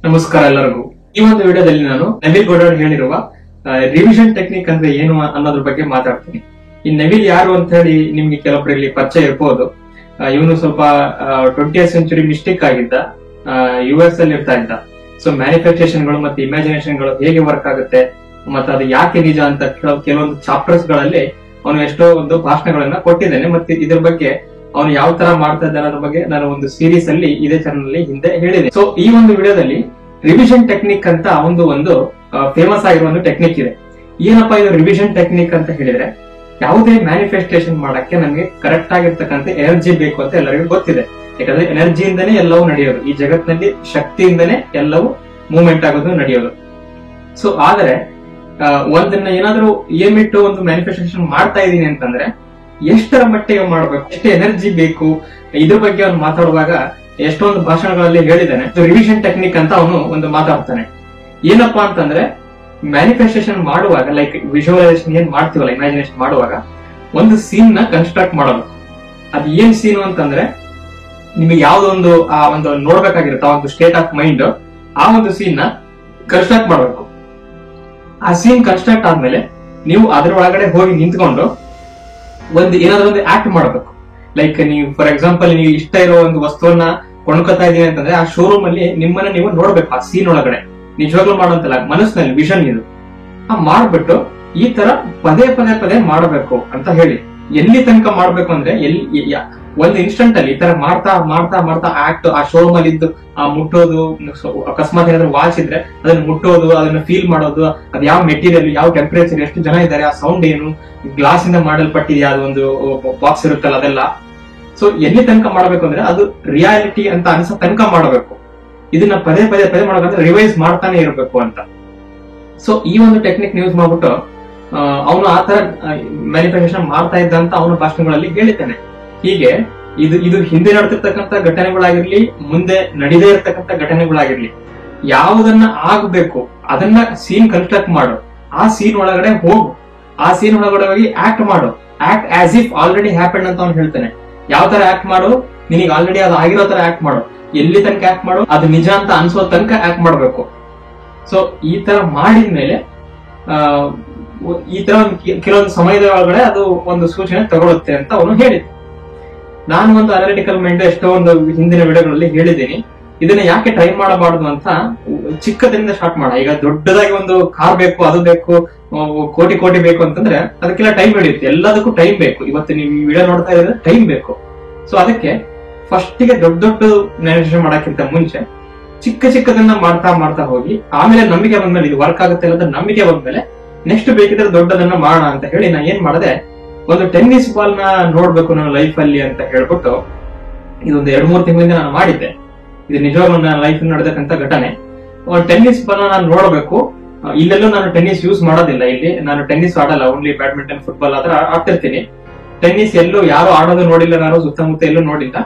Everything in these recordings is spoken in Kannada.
ನಮಸ್ಕಾರ ಎಲ್ಲರಿಗೂ. ಈ ಒಂದು ವಿಡಿಯೋದಲ್ಲಿ ನಾನು ನವಿಲ್ ಗೋಡಾಡ್ ಹೇಳಿರುವ ರಿವಿಷನ್ ಟೆಕ್ನಿಕ್ ಅಂದ್ರೆ ಏನು ಅನ್ನೋದ್ರ ಬಗ್ಗೆ ಮಾತಾಡ್ತೀನಿ. ಈ ನವಿಲ್ ಯಾರು ಅಂತ ಹೇಳಿ ನಿಮ್ಗೆ ಕೆಲವೊಬ್ಬರಲ್ಲಿ ಪರಿಚಯ ಇರ್ಬೋದು. ಇವನು ಸ್ವಲ್ಪ 20th ಸೆಂಚುರಿ ಮಿಸ್ಟೇಕ್ ಆಗಿದ್ದ, US ಅಲ್ಲಿ ಇರ್ತಾ ಇದ್ದ. ಸೊ ಮ್ಯಾನಿಫೆಸ್ಟೇಷನ್ ಗಳು ಮತ್ತೆ ಇಮ್ಯಾಜಿನೇಷನ್ ಗಳು ಹೇಗೆ ವರ್ಕ್ ಆಗುತ್ತೆ ಮತ್ತೆ ಅದು ಯಾಕೆ ನಿಜ ಅಂತ ಕೆಲವೊಂದು ಚಾಪ್ಟರ್ಸ್ ಗಳಲ್ಲಿ ಅವನು ಎಷ್ಟೋ ಒಂದು ಭಾಷಣಗಳನ್ನ ಕೊಟ್ಟಿದ್ದಾನೆ. ಮತ್ತೆ ಇದ್ರ ಬಗ್ಗೆ ಅವನು ಯಾವ ತರ ಮಾಡ್ತಾ ಇದ್ದಾನೆ ಅನ್ನೋದ್ರ ಬಗ್ಗೆ ನಾನು ಒಂದು ಸೀರೀಸ್ ಅಲ್ಲಿ ಇದೇ ಚಾನಲ್ ಅಲ್ಲಿ ಹಿಂದೆ ಹೇಳಿದೆ. ಸೊ ಈ ಒಂದು ವಿಡಿಯೋದಲ್ಲಿ ರಿವಿಷನ್ ಟೆಕ್ನಿಕ್ ಅಂತ ಒಂದು ಫೇಮಸ್ ಆಗಿರೋ ಒಂದು ಟೆಕ್ನಿಕ್ ಇದೆ. ಏನಪ್ಪಾ ಇದು ರಿವಿಷನ್ ಟೆಕ್ನಿಕ್ ಅಂತ ಹೇಳಿದ್ರೆ, ಯಾವುದೇ ಮ್ಯಾನಿಫೆಸ್ಟೇಷನ್ ಮಾಡಕ್ಕೆ ನಮ್ಗೆ ಕರೆಕ್ಟ್ ಆಗಿರ್ತಕ್ಕಂಥ ಎನರ್ಜಿ ಬೇಕು ಅಂತ ಎಲ್ಲರಿಗೂ ಗೊತ್ತಿದೆ. ಯಾಕಂದ್ರೆ ಎನರ್ಜಿಯಿಂದನೇ ಎಲ್ಲವೂ ನಡೆಯೋದು. ಈ ಜಗತ್ತಿನಲ್ಲಿ ಶಕ್ತಿಯಿಂದನೇ ಎಲ್ಲವೂ ಮೂವ್ಮೆಂಟ್ ಆಗೋದು, ನಡೆಯೋದು. ಸೊ ಆದ್ರೆ ಒಂದನ್ನ ಏನಾದ್ರೂ ಏಮಿಟ್ಟು ಒಂದು ಮ್ಯಾನಿಫೆಸ್ಟೇಷನ್ ಮಾಡ್ತಾ ಇದೀನಿ ಅಂತಂದ್ರೆ ಎಷ್ಟರ ಮಟ್ಟಿಗೆ ಮಾಡ್ಬೇಕು, ಎಷ್ಟು ಎನರ್ಜಿ ಬೇಕು, ಇದ್ರ ಬಗ್ಗೆ ಅವ್ನು ಮಾತಾಡುವಾಗ ಎಷ್ಟೊಂದು ಭಾಷಣಗಳಲ್ಲಿ ಹೇಳಿದ್ದಾನೆ. ರಿವಿಷನ್ ಟೆಕ್ನಿಕ್ ಅಂತ ಅವನು ಒಂದು ಮಾತಾಡ್ತಾನೆ. ಏನಪ್ಪಾ ಅಂತಂದ್ರೆ, ಮ್ಯಾನಿಫೆಸ್ಟೇಷನ್ ಮಾಡುವಾಗ ಲೈಕ್ ವಿಜುವಲೈಸೇಷನ್ ಏನ್ ಮಾಡ್ತೀವಲ್ಲ, ಇಮ್ಯಾಜಿನೇಷನ್ ಮಾಡುವಾಗ ಒಂದು ಸೀನ್ ನ ಕನ್ಸ್ಟ್ರಕ್ಟ್ ಮಾಡಬೇಕು. ಅದ್ ಏನ್ ಸೀನ್ ಅಂತಂದ್ರೆ, ನಿಮಗೆ ಯಾವ್ದೊಂದು ಆ ಒಂದು ನೋಡ್ಬೇಕಾಗಿರುತ್ತೆ, ಆ ಒಂದು ಸ್ಟೇಟ್ ಆಫ್ ಮೈಂಡ್, ಆ ಒಂದು ಸೀನ್ ನ ಕನ್ಸ್ಟ್ರಕ್ಟ್ ಮಾಡಬೇಕು. ಆ ಸೀನ್ ಕನ್ಸ್ಟ್ರಕ್ಟ್ ಆದ್ಮೇಲೆ ನೀವು ಅದ್ರ ಒಳಗಡೆ ಹೋಗಿ ನಿಂತ್ಕೊಂಡು ಏನಾದ್ರೂ ಒಂದು ಆಕ್ಟ್ ಮಾಡಬೇಕು. ಲೈಕ್ ನೀವು ಫಾರ್ ಎಕ್ಸಾಂಪಲ್ ನೀವು ಇಷ್ಟ ಇರೋ ಒಂದು ವಸ್ತುವನ್ನ ಕೊಂಡ್ಕೊತಾ ಇದೀನಿ ಅಂತಂದ್ರೆ ಆ ಶೋರೂಮ್ ಅಲ್ಲಿ ನಿಮ್ಮನ್ನ ನೀವು ನೋಡ್ಬೇಕು. ಆ ಸೀನ್ ಒಳಗಡೆ ನಿಜವಾಗ್ಲೂ ಮಾಡುವಂತಲ್ಲ, ಮನಸ್ಸಿನಲ್ಲಿ ವಿಷನ್ ಇದು ಮಾಡ್ಬಿಟ್ಟು ಈ ತರ ಪದೇ ಮಾಡಬೇಕು ಅಂತ ಹೇಳಿ. ಎಲ್ಲಿ ತನಕ ಮಾಡ್ಬೇಕು ಅಂದ್ರೆ, ಒಂದು ಇನ್ಸ್ಟೆಂಟ್ ಅಲ್ಲಿ ಈ ತರ ಮಾಡ್ತಾ ಆಕ್ಟ್ ಆ ಶೋರೂಮ್ ಅಲ್ಲಿ ಇದ್ದು ಆ ಮುಟ್ಟೋದು, ಅಕಸ್ಮಾತ್ ಏನಾದ್ರು ವಾಚ್ ಇದ್ರೆ ಅದನ್ನ ಮುಟ್ಟೋದು, ಅದನ್ನ ಫೀಲ್ ಮಾಡೋದು, ಅದ್ ಯಾವ ಮೆಟೀರಿಯಲ್, ಯಾವ ಟೆಂಪರೇಚರ್, ಎಷ್ಟು ಜನ ಇದ್ದಾರೆ, ಆ ಸೌಂಡ್ ಏನು, ಗ್ಲಾಸ್ ಇಂದ ಮಾಡಲ್ಪಟ್ಟಿದೆಯಾ ಅದೊಂದು ಬಾಕ್ಸ್ ಇರುತ್ತಲ್ಲ ಅದೆಲ್ಲ. ಸೊ ಎಲ್ಲಿ ತನಕ ಮಾಡಬೇಕು ಅಂದ್ರೆ ಅದು ರಿಯಾಲಿಟಿ ಅಂತ ಅನ್ಸೋ ತನಕ ಮಾಡಬೇಕು. ಇದನ್ನ ಪದೇ ಮಾಡೋದಂದ್ರೆ ರಿವೈಸ್ ಮಾಡ್ತಾನೆ ಇರಬೇಕು ಅಂತ. ಸೊ ಈ ಒಂದು ಟೆಕ್ನಿಕ್ ಯೂಸ್ ಮಾಡ್ಬಿಟ್ಟು ಅವನು ಆತರ ಮ್ಯಾನಿಫೆಸ್ಟೇಷನ್ ಮಾಡ್ತಾ ಇದ್ದ ಅಂತ ಅವನ ಭಾಷಣಗಳಲ್ಲಿ ಹೇಳಿದ್ದಾನೆ. ಹೀಗೆ ಇದು ಹಿಂದೆ ನಡೆದಿರ್ತಕ್ಕಂಥ ಘಟನೆಗಳಾಗಿರ್ಲಿ, ಮುಂದೆ ನಡೆದೇ ಇರ್ತಕ್ಕಂಥ ಘಟನೆಗಳಾಗಿರ್ಲಿ, ಯಾವುದನ್ನ ಆಗ್ಬೇಕು ಅದನ್ನ ಸೀನ್ ಕನ್ಸ್ಟ್ರಕ್ಟ್ ಮಾಡು, ಆ ಸೀನ್ ಒಳಗಡೆ ಹೋಗು, ಆ ಸೀನ್ ಒಳಗಡೆ ಹೋಗಿ ಆಕ್ಟ್ ಮಾಡು. Act as if already happen ಅಂತ ಅವ್ನು ಹೇಳ್ತಾನೆ. ಯಾವ ತರ ಆಕ್ಟ್ ಮಾಡು, ನಿನಗೆ ಆಲ್ರೆಡಿ ಅದು ಆಗಿರೋ ತರ ಆಕ್ಟ್ ಮಾಡು. ಎಲ್ಲಿ ತನಕ ಆಕ್ಟ್ ಮಾಡು, ಅದು ನಿಜ ಅಂತ ಅನ್ಸೋ ತನಕ ಆಕ್ಟ್ ಮಾಡ್ಬೇಕು. ಸೊ ಈ ತರ ಮಾಡಿದ್ಮೇಲೆ ಈ ತರ ಕೆಲವೊಂದು ಸಮಯದ ಒಳಗಡೆ ಅದು ಒಂದು ಸೂಚನೆ ತಗೊಳುತ್ತೆ ಅಂತ ಅವನು ಹೇಳಿದ. ನಾನು ಒಂದು ಅನಾಲಿಟಿಕಲ್ ಮೈಂಡ್ ಎಷ್ಟೋ ಒಂದು ಹಿಂದಿನ ವಿಡಿಯೋಗಳಲ್ಲಿ ಹೇಳಿದ್ದೀನಿ. ಇದನ್ನ ಯಾಕೆ ಟ್ರೈ ಮಾಡಬಾರ್ದು ಅಂತ ಚಿಕ್ಕದಿಂದ ಸ್ಟಾರ್ಟ್ ಮಾಡ. ಈಗ ದೊಡ್ಡದಾಗಿ ಒಂದು ಕಾರ್ ಬೇಕು, ಅದು ಬೇಕು, ಕೋಟಿ ಬೇಕು ಅಂತಂದ್ರೆ ಅದಕ್ಕೆಲ್ಲ ಟೈಮ್ ಹಿಡಿಯುತ್ತೆ. ಎಲ್ಲದಕ್ಕೂ ಟೈಮ್ ಬೇಕು. ಇವತ್ತು ನೀವು ಈ ವಿಡಿಯೋ ನೋಡ್ತಾ ಇದ್ರೆ ಟೈಮ್ ಬೇಕು. ಸೊ ಅದಕ್ಕೆ ಫಸ್ಟ್ ಗೆ ದೊಡ್ಡ ಮ್ಯಾನಿಫೆಸ್ಟೇಷನ್ ಮಾಡಕ್ಕಿಂತ ಮುಂಚೆ ಚಿಕ್ಕದನ್ನ ಮಾಡ್ತಾ ಹೋಗಿ ಆಮೇಲೆ ನಂಬಿಕೆ ಬಂದ್ಮೇಲೆ ಇದು ವರ್ಕ್ ಆಗುತ್ತೆ ಅನ್ನೋದು ನಂಬಿಕೆ ಬಂದ್ಮೇಲೆ ನೆಕ್ಸ್ಟ್ ಬೇಕಿದ್ರೆ ದೊಡ್ಡದನ್ನ ಮಾಡೋಣ ಅಂತ ಹೇಳಿ ನಾ ಏನ್ ಮಾಡಿದೆ, ಒಂದು ಟೆನ್ನಿಸ್ ಬಾಲ್ ನ ನೋಡ್ಬೇಕು ನನ್ನ ಲೈಫ್ ಅಲ್ಲಿ ಅಂತ ಹೇಳ್ಬಿಟ್ಟು ಇದೊಂದು 2-3 ತಿಂಗಳಿಂದ ನಾನು ಮಾಡಿದ್ದೆ. ಇದು ನಿಜವಾಗ್ಲೂ ನನ್ನ ಲೈಫ್ ನಡೆದಕ್ಕಂತ ಘಟನೆ. ಟೆನ್ನಿಸ್ ಬಾಲ್ ನಾನು ನೋಡ್ಬೇಕು. ಇಲ್ಲೆಲ್ಲೂ ನಾನು ಟೆನ್ನಿಸ್ ಯೂಸ್ ಮಾಡೋದಿಲ್ಲ. ಇಲ್ಲಿ ನಾನು ಟೆನ್ನಿಸ್ ಆಡಲ್ಲ, ಓನ್ಲಿ ಬ್ಯಾಡ್ಮಿಂಟನ್, ಫುಟ್ಬಾಲ್ ಆತರ ಆಡ್ತಿರ್ತೀನಿ. ಟೆನ್ನಿಸ್ ಎಲ್ಲೂ ಯಾರು ಆಡೋದು ನೋಡಿಲ್ಲ, ನಾನು ಸುತ್ತಮುತ್ತ ಎಲ್ಲೂ ನೋಡಿಲ್ಲ.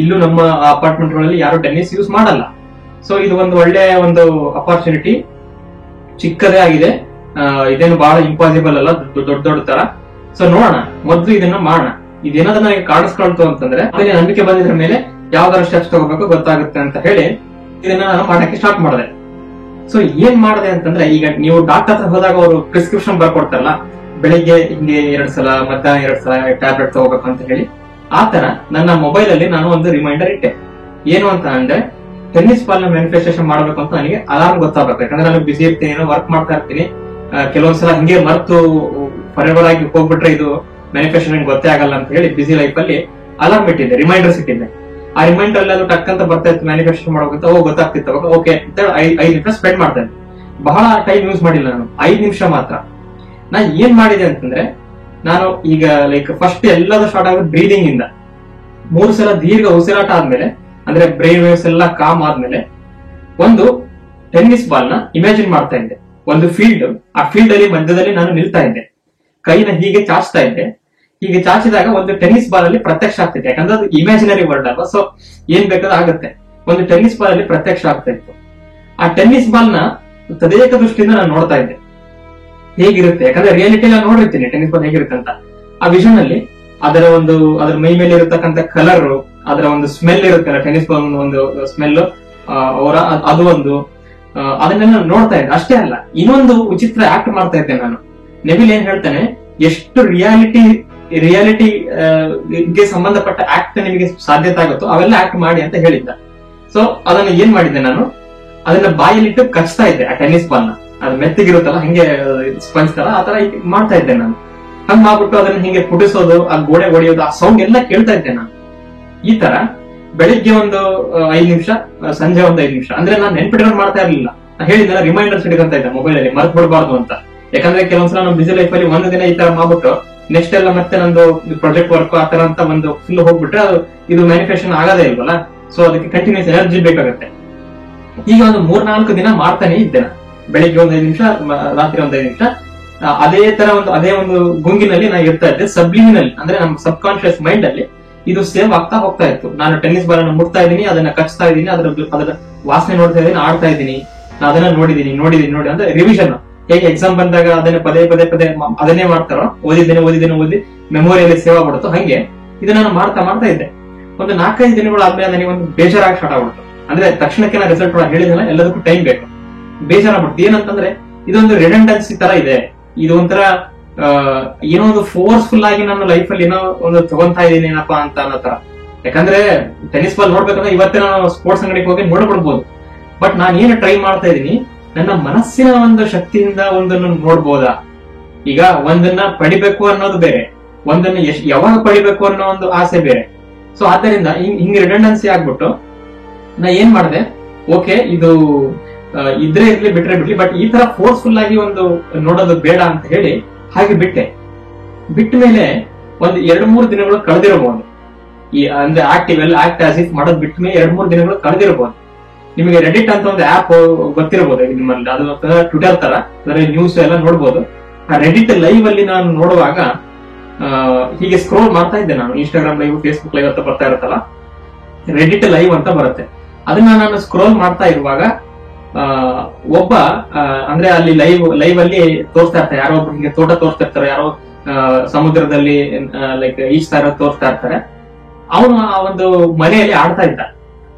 ಇಲ್ಲೂ ನಮ್ಮ ಅಪಾರ್ಟ್ಮೆಂಟ್ ಗಳಲ್ಲಿ ಯಾರು ಟೆನ್ನಿಸ್ ಯೂಸ್ ಮಾಡಲ್ಲ. ಸೊ ಇದು ಒಂದು ಒಳ್ಳೆ ಒಂದು ಅಪಾರ್ಚುನಿಟಿ. ಚಿಕ್ಕದೇ ಆಗಿದೆ, ಇದೇನು ಬಹಳ ಇಂಪಾಸಿಬಲ್ ಅಲ್ಲ, ದೊಡ್ಡ ತರ. ಸೊ ನೋಡೋಣ, ಮೊದ್ಲು ಇದನ್ನ ಮಾಡೋಣ. ಇದೇನಾದ್ರೂ ನನಗೆ ಕಾಣಿಸ್ಕೊಳ್ತು ಅಂತಂದ್ರೆ ಅದೇ ನಂಬಿಕೆ ಬಂದಿದ್ರ ಮೇಲೆ ಯಾವ್ದಾರ ಸ್ಟೆಪ್ಸ್ ತಗೋಬೇಕು ಗೊತ್ತಾಗುತ್ತೆ ಅಂತ ಹೇಳಿ ಇದನ್ನ ನಾನು ಮಾಡಕ್ಕೆ ಸ್ಟಾರ್ಟ್ ಮಾಡಿದೆ. ಸೊ ಏನ್ ಮಾಡಿದೆ ಅಂತಂದ್ರೆ, ಈಗ ನೀವು ಡಾಕ್ಟರ್ ಹತ್ರ ಹೋದಾಗ ಅವರು ಪ್ರಿಸ್ಕ್ರಿಪ್ಷನ್ ಬರ್ಕೊಡ್ತಾರಲ್ಲ, ಬೆಳಿಗ್ಗೆ ಹಿಂಗೆ 2 ಸಲ, ಮಧ್ಯಾಹ್ನ 2 ಸಲ ಟ್ಯಾಬ್ಲೆಟ್ ತಗೋಬೇಕು ಅಂತ ಹೇಳಿ, ಆತರ ನನ್ನ ಮೊಬೈಲ್ ಅಲ್ಲಿ ನಾನು ಒಂದು ರಿಮೈಂಡರ್ ಇಟ್ಟೆ. ಏನು ಅಂತ ಅಂದ್ರೆ, ಟೆನ್ನಿಸ್ ಬಾಲ್ ನ ಮ್ಯಾನಿಫೆಸ್ಟೇಷನ್ ಮಾಡಬೇಕು ಅಂತ ನನಗೆ ಅಲಾರ್ಮ್ ಗೊತ್ತಾಗಬೇಕು. ಯಾಕಂದ್ರೆ ನಾನು ಬಿಸಿ ಇರ್ತೀನಿ, ವರ್ಕ್ ಮಾಡ್ತಾ ಇರ್ತೀನಿ. ಕೆಲವೊಂದ್ಸಲ ಹಿಂಗೆ ಮರ್ತು ಫಾರ್ವರ್ಡ್ ಆಗಿ ಹೋಗ್ಬಿಟ್ರೆ ಇದು ಮ್ಯಾನಿಫೆಸ್ಟೇಷನ್ ಗೊತ್ತೇ ಆಗಲ್ಲ ಅಂತ ಹೇಳಿ ಬಿಸಿ ಲೈಫ್ ಅಲ್ಲಿ ಅಲಾರ್ಮ್ ಇಟ್ಟಿದ್ದೆ, ರಿಮೈಂಡರ್ಸ್ ಇಟ್ಟಿದ್ದೆ. ಆ ರಿಮೈಂಡರ್ ಅಲ್ಲಿ ಅದು ಟಕ್ ಅಂತ ಬರ್ತಾ ಇತ್ತು, ಮ್ಯಾನಿಫೆಸ್ಟೇಷನ್ ಮಾಡೋಕಂತ ಗೊತ್ತಾಗ್ತಿತ್ತು. ಓಕೆ ಅಂತ 5 ನಿಮಿಷ ಸ್ಪೆಂಡ್ ಮಾಡ್ತಾ ಇದ್ದೆ. ಬಹಳ ಟೈಮ್ ಯೂಸ್ ಮಾಡಿಲ್ಲ ನಾನು, 5 ನಿಮಿಷ ಮಾತ್ರ. ನಾ ಏನ್ ಮಾಡಿದೆ ಅಂತಂದ್ರೆ, ನಾನು ಈಗ ಲೈಕ್ ಫಸ್ಟ್ ಎಲ್ಲದೂ ಸ್ಟಾರ್ಟ್ ಆಗೋದು ಬ್ರೀದಿಂಗ್ ಇಂದ. 3 ಸಲ ದೀರ್ಘ ಉಸಿರಾಟ ಆದ್ಮೇಲೆ, ಅಂದ್ರೆ ಬ್ರೈನ್ ವೇವ್ಸ್ ಎಲ್ಲ ಕಾಮ್ ಆದ್ಮೇಲೆ, ಒಂದು ಟೆನ್ನಿಸ್ ಬಾಲ್ ನ ಇಮ್ಯಾಜಿನ್ ಮಾಡ್ತಾ ಇದ್ದೆ. ಒಂದು ಫೀಲ್ಡ್, ಆ ಫೀಲ್ಡ್ ಅಲ್ಲಿ ಮಧ್ಯದಲ್ಲಿ ನಾನು ನಿಲ್ತಾ ಇದ್ದೆ, ಕೈನ ಹೀಗೆ ಚಾಚ್ತಾ ಇದ್ದೆ. ಹೀಗೆ ಚಾಚಿದಾಗ ಒಂದು ಟೆನ್ನಿಸ್ ಬಾಲ್ ಅಲ್ಲಿ ಪ್ರತ್ಯಕ್ಷ ಆಗ್ತಿದೆ. ಯಾಕಂದ್ರೆ ಅದು ಇಮ್ಯಾಜಿನರಿ ವರ್ಲ್ಡ್ ಅಲ್ವಾ. ಸೊ ಏನ್ ಬೇಕಾದ್ರೂ ಆಗುತ್ತೆ. ಒಂದು ಟೆನ್ನಿಸ್ ಬಾಲ್ ಅಲ್ಲಿ ಪ್ರತ್ಯಕ್ಷ ಆಗ್ತಾ ಇತ್ತು. ಆ ಟೆನ್ನಿಸ್ ಬಾಲ್ ನ ತದೇಕ ದೃಷ್ಟಿಯಿಂದ ನಾನು ನೋಡ್ತಾ ಇದ್ದೆ ಹೇಗಿರುತ್ತೆ. ಯಾಕಂದ್ರೆ ರಿಯಾಲಿಟಿ ನಾನು ನೋಡಿರ್ತೀನಿ ಟೆನ್ನಿಸ್ ಬಾಲ್ ಹೇಗಿರುತ್ತೆ ಅಂತ. ಆ ವಿಷನ್ ಅಲ್ಲಿ ಅದರ ಮೈ ಮೇಲೆ ಇರತಕ್ಕಂತ ಕಲರ್, ಅದರ ಒಂದು ಸ್ಮೆಲ್ ಇರುತ್ತಲ್ಲ, ಟೆನ್ನಿಸ್ ಬಾಲ್ ಒಂದು ಸ್ಮೆಲ್, ಅದು ಒಂದು ಅದನ್ನೆಲ್ಲ ನೋಡ್ತಾ ಇದ್ದೆ. ಅಷ್ಟೇ ಅಲ್ಲ, ಇನ್ನೊಂದು ವಿಚಿತ್ರ ಆಕ್ಟ್ ಮಾಡ್ತಾ ಇದ್ದೆ ನಾನು. ನೆವಿಲ್ ಏನ್ ಹೇಳ್ತಾನೆ, ಎಷ್ಟು ರಿಯಾಲಿಟಿ ಗೆ ಸಂಬಂಧಪಟ್ಟ ಆಕ್ಟ್ ನಿಮಗೆ ಸಾಧ್ಯತೆ ಆಗುತ್ತೋ ಅವೆಲ್ಲ ಆಕ್ಟ್ ಮಾಡಿ ಅಂತ ಹೇಳಿದ್ದ. ಸೊ ಅದನ್ನ ಏನ್ ಮಾಡಿದ್ದೆ ನಾನು, ಅದನ್ನ ಬಾಯಲ್ಲಿಟ್ಟು ಕಚ್ತಾ ಇದ್ದೆ ಆ ಟೆನ್ನಿಸ್ ಬಾಲ್ ನ. ಅದು ಮೆತ್ತಗಿರುತ್ತಲ್ಲ ಹಂಗೆ ಸ್ಪಂಜ್ ತರ, ಆತರ ಮಾಡ್ತಾ ಇದ್ದೆ ನಾನು. ಹಂಗ್ ಮಾಡ್ಬಿಟ್ಟು ಅದನ್ನ ಹಿಂಗೆ ಪುಟಿಸೋದು, ಆ ಗೋಡೆ ಹೊಡೆಯೋದು, ಆ ಸೌಂಡ್ ಎಲ್ಲ ಕೇಳ್ತಾ ಇದ್ದೆ ನಾನು. ಈ ತರ ಬೆಳಿಗ್ಗೆ ಒಂದು 5 ನಿಮಿಷ, ಸಂಜೆ ಒಂದು 5 ನಿಮಿಷ, ಅಂದ್ರೆ ನಾನು ನೆನ್ಪಿಟ್ಕೊಂಡು ಮಾಡ್ತಾ ಇರ್ಲಿಲ್ಲ. ಹೇಳಿದ್ನಲ್ಲ, ರಿಮೈಂಡರ್ಸ್ ಹಿಡಿಕೊಂತ ಇದ್ದೆ ಮೊಬೈಲ್ ಅಲ್ಲಿ, ಮರ್ತ್ ಬಿಡಬಾರ್ದು ಅಂತ. ಯಾಕಂದ್ರೆ ಕೆಲವೊಂದ್ಸಲ ನಮ್ಮ ಬಿಸಿ ಲೈಫ್ ಅಲ್ಲಿ ಒಂದು ದಿನ ಈ ತರ ಮಾಡ್ಬಿಟ್ಟು ನೆಕ್ಸ್ಟ್ ಎಲ್ಲ ಮತ್ತೆ ನಂದು ಪ್ರಾಜೆಕ್ಟ್ ವರ್ಕ್ ಆತರ ಅಂತ ಒಂದು ಫುಲ್ ಹೋಗ್ಬಿಟ್ರೆ ಇದು ಮ್ಯಾನಿಫೆಸ್ಟೇಷನ್ ಆಗೋದೇ ಇಲ್ವಲ್ಲ. ಸೊ ಅದಕ್ಕೆ ಕಂಟಿನ್ಯೂಸ್ ಎನರ್ಜಿ ಬೇಕಾಗುತ್ತೆ. ಈಗ ಒಂದು 3-4 ದಿನ ಮಾಡ್ತಾನೆ ಇದ್ದೆ ನಾನು. ಬೆಳಿಗ್ಗೆ ಒಂದು 5 ನಿಮಿಷ, ರಾತ್ರಿ ಒಂದು 5 ನಿಮಿಷ, ಅದೇ ಒಂದು ಗುಂಗಿನಲ್ಲಿ ನಾನು ಇರ್ತಾ ಇದ್ದೆ. ಸಬ್ಲಿಮಿನಲ್ ಅಂದ್ರೆ ನಮ್ಮ ಸಬ್ ಕಾನ್ಶಿಯಸ್ ಮೈಂಡ್ ಅಲ್ಲಿ ಇದು ಸೇವ್ ಆಗ್ತಾ ಹೋಗ್ತಾ ಇತ್ತು. ನಾನು ಟೆನ್ನಿಸ್ ಬಾಲ್ ಅನ್ನು ಮುಟ್ತಾ ಇದ್ದೀನಿ, ಅದನ್ನ ಕಚ್ತಾ ಇದ್ದೀನಿ, ಅದರ ವಾಸನೆ ನೋಡ್ತಾ ಇದ್ದೀನಿ, ಆಡ್ತಾ ಇದ್ದೀನಿ, ಅದನ್ನ ನೋಡಿದೀನಿ ಅಂದ್ರೆ ರಿವಿಷನ್. ಹೇಗೆ ಎಕ್ಸಾಮ್ ಬಂದಾಗ ಅದನ್ನ ಪದೇ ಅದನ್ನೇ ಮಾಡ್ತಾರೋ, ಓದಿ ಮೆಮೊರಿಯಲ್ಲಿ ಸೇವ್ ಆಗ್ಬಿಡುತ್ತೋ, ಹಂಗೆ ಇದನ್ನ ಮಾಡ್ತಾ ಇದ್ದೆ. ಒಂದು 4-5 ದಿನಗಳು ಆದ್ಮೇಲೆ ನನಗೆ ಒಂದು ಬೇಜಾರಾಗಿ ಸ್ಟಾರ್ಟ್ ಆಗ್ಬಿಡ್ತು. ಅಂದ್ರೆ ತಕ್ಷಣಕ್ಕೆ ನಾನು ರಿಸಲ್ಟ್ ಹೇಳಿದಲ್ಲ, ಎಲ್ಲದಕ್ಕೂ ಟೈಮ್ ಬೇಕು. ಬೇಜಾರಾಗ್ಬಿಡ್ತು. ಏನಂತಂದ್ರೆ ಇದೊಂದು ರಿಡೆಂಡೆನ್ಸಿ ತರ ಇದೆ. ಇದು ಒಂಥರ ಏನೋ ಒಂದು ಫೋರ್ಸ್ಫುಲ್ ಆಗಿ ನನ್ನ ಲೈಫ್ ಅಲ್ಲಿ ಏನೋ ಒಂದು ತಗೊಂತಾ ಇದೀನಿ ಏನಪ್ಪಾ ಅಂತ ಅನ್ನೋ ತರ. ಯಾಕಂದ್ರೆ ಟೆನ್ನಿಸ್ ಬಾಲ್ ನೋಡ್ಬೇಕಂದ್ರೆ ಇವತ್ತೇ ನಾನು ಸ್ಪೋರ್ಟ್ಸ್ ಅಂಗಡಿಗೆ ಹೋಗಿ ನೋಡ್ಬಿಡ್ಬೋದು. ಬಟ್ ನಾನು ಏನು ಟ್ರೈ ಮಾಡ್ತಾ ಇದೀನಿ, ನನ್ನ ಮನಸ್ಸಿನ ಒಂದು ಶಕ್ತಿಯಿಂದ ಒಂದನ್ನು ನೋಡ್ಬೋದಾ. ಈಗ ಒಂದನ್ನ ಪಡಿಬೇಕು ಅನ್ನೋದು ಬೇರೆ, ಒಂದನ್ನ ಯಾವಾಗ ಪಡಿಬೇಕು ಅನ್ನೋ ಒಂದು ಆಸೆ ಬೇರೆ. ಸೊ ಆದ್ದರಿಂದ ಹಿಂಗೆ ರಿಡೆಂಡೆನ್ಸಿ ಆಗ್ಬಿಟ್ಟು ನಾ ಏನ್ ಮಾಡಿದೆ, ಓಕೆ ಇದು ಇದ್ರೆ ಇರ್ಲಿ ಬಿಟ್ರೆ ಬಿಡ್ಲಿ, ಬಟ್ ಈ ತರ ಫೋರ್ಸ್ಫುಲ್ ಆಗಿ ಒಂದು ನೋಡೋದು ಬೇಡ ಅಂತ ಹೇಳಿ ಹಾಗೆ ಬಿಟ್ಟ ಮೇಲೆ ಒಂದು 2-3 ದಿನಗಳು ಕಳೆದಿರಬಹುದು. ಈ ಅಂದ್ರೆ ಆಕ್ಟ್ ಆಸ್ ಇಫ್ ಮಾಡೋದು ಬಿಟ್ಟ ಮೇಲೆ 2-3 ದಿನಗಳು ಕಳೆದಿರಬಹುದು. ನಿಮಗೆ ರೆಡಿಟ್ ಅಂತ ಒಂದು ಆಪ್ ಗೊತ್ತಿರಬಹುದು ನಿಮ್ಮಲ್ಲಿ, ಅದು ಟ್ವಿಟರ್ ತರ, ಅದರಲ್ಲಿ ನ್ಯೂಸ್ ಎಲ್ಲ ನೋಡ್ಬೋದು. ಆ ರೆಡಿಟ್ ಲೈವ್ ಅಲ್ಲಿ ನಾನು ನೋಡುವಾಗ ಹೀಗೆ ಸ್ಕ್ರೋಲ್ ಮಾಡ್ತಾ ಇದ್ದೆ ನಾನು. ಇನ್ಸ್ಟಾಗ್ರಾಮ್ ಲೈವ್, ಫೇಸ್ಬುಕ್ ಲೈವ್ ಅಂತ ಬರ್ತಾ ಇರುತ್ತಲ್ಲ, ರೆಡಿಟ್ ಲೈವ್ ಅಂತ ಬರುತ್ತೆ. ಅದನ್ನ ನಾನು ಸ್ಕ್ರೋಲ್ ಮಾಡ್ತಾ ಇರುವಾಗ ಒಬ್ಬ ಅಂದ್ರೆ ಅಲ್ಲಿ ಲೈವ್ ಅಲ್ಲಿ ತೋರಿಸ್ತಾ ಇರ್ತಾರೆ, ಯಾರೋ ಒಬ್ರು ಹಿಂಗೆ ತೋಟ ತೋರಿಸ್ತಾ ಇರ್ತಾರೆ, ಯಾರೋ ಸಮುದ್ರದಲ್ಲಿ ಲೈಕ್ ಈಜ್ತಾ ಇರೋದು ತೋರಿಸ್ತಾ ಇರ್ತಾರೆ. ಅವನು ಆ ಒಂದು ಮನೆಯಲ್ಲಿ ಆಡ್ತಾ ಇದ್ದ.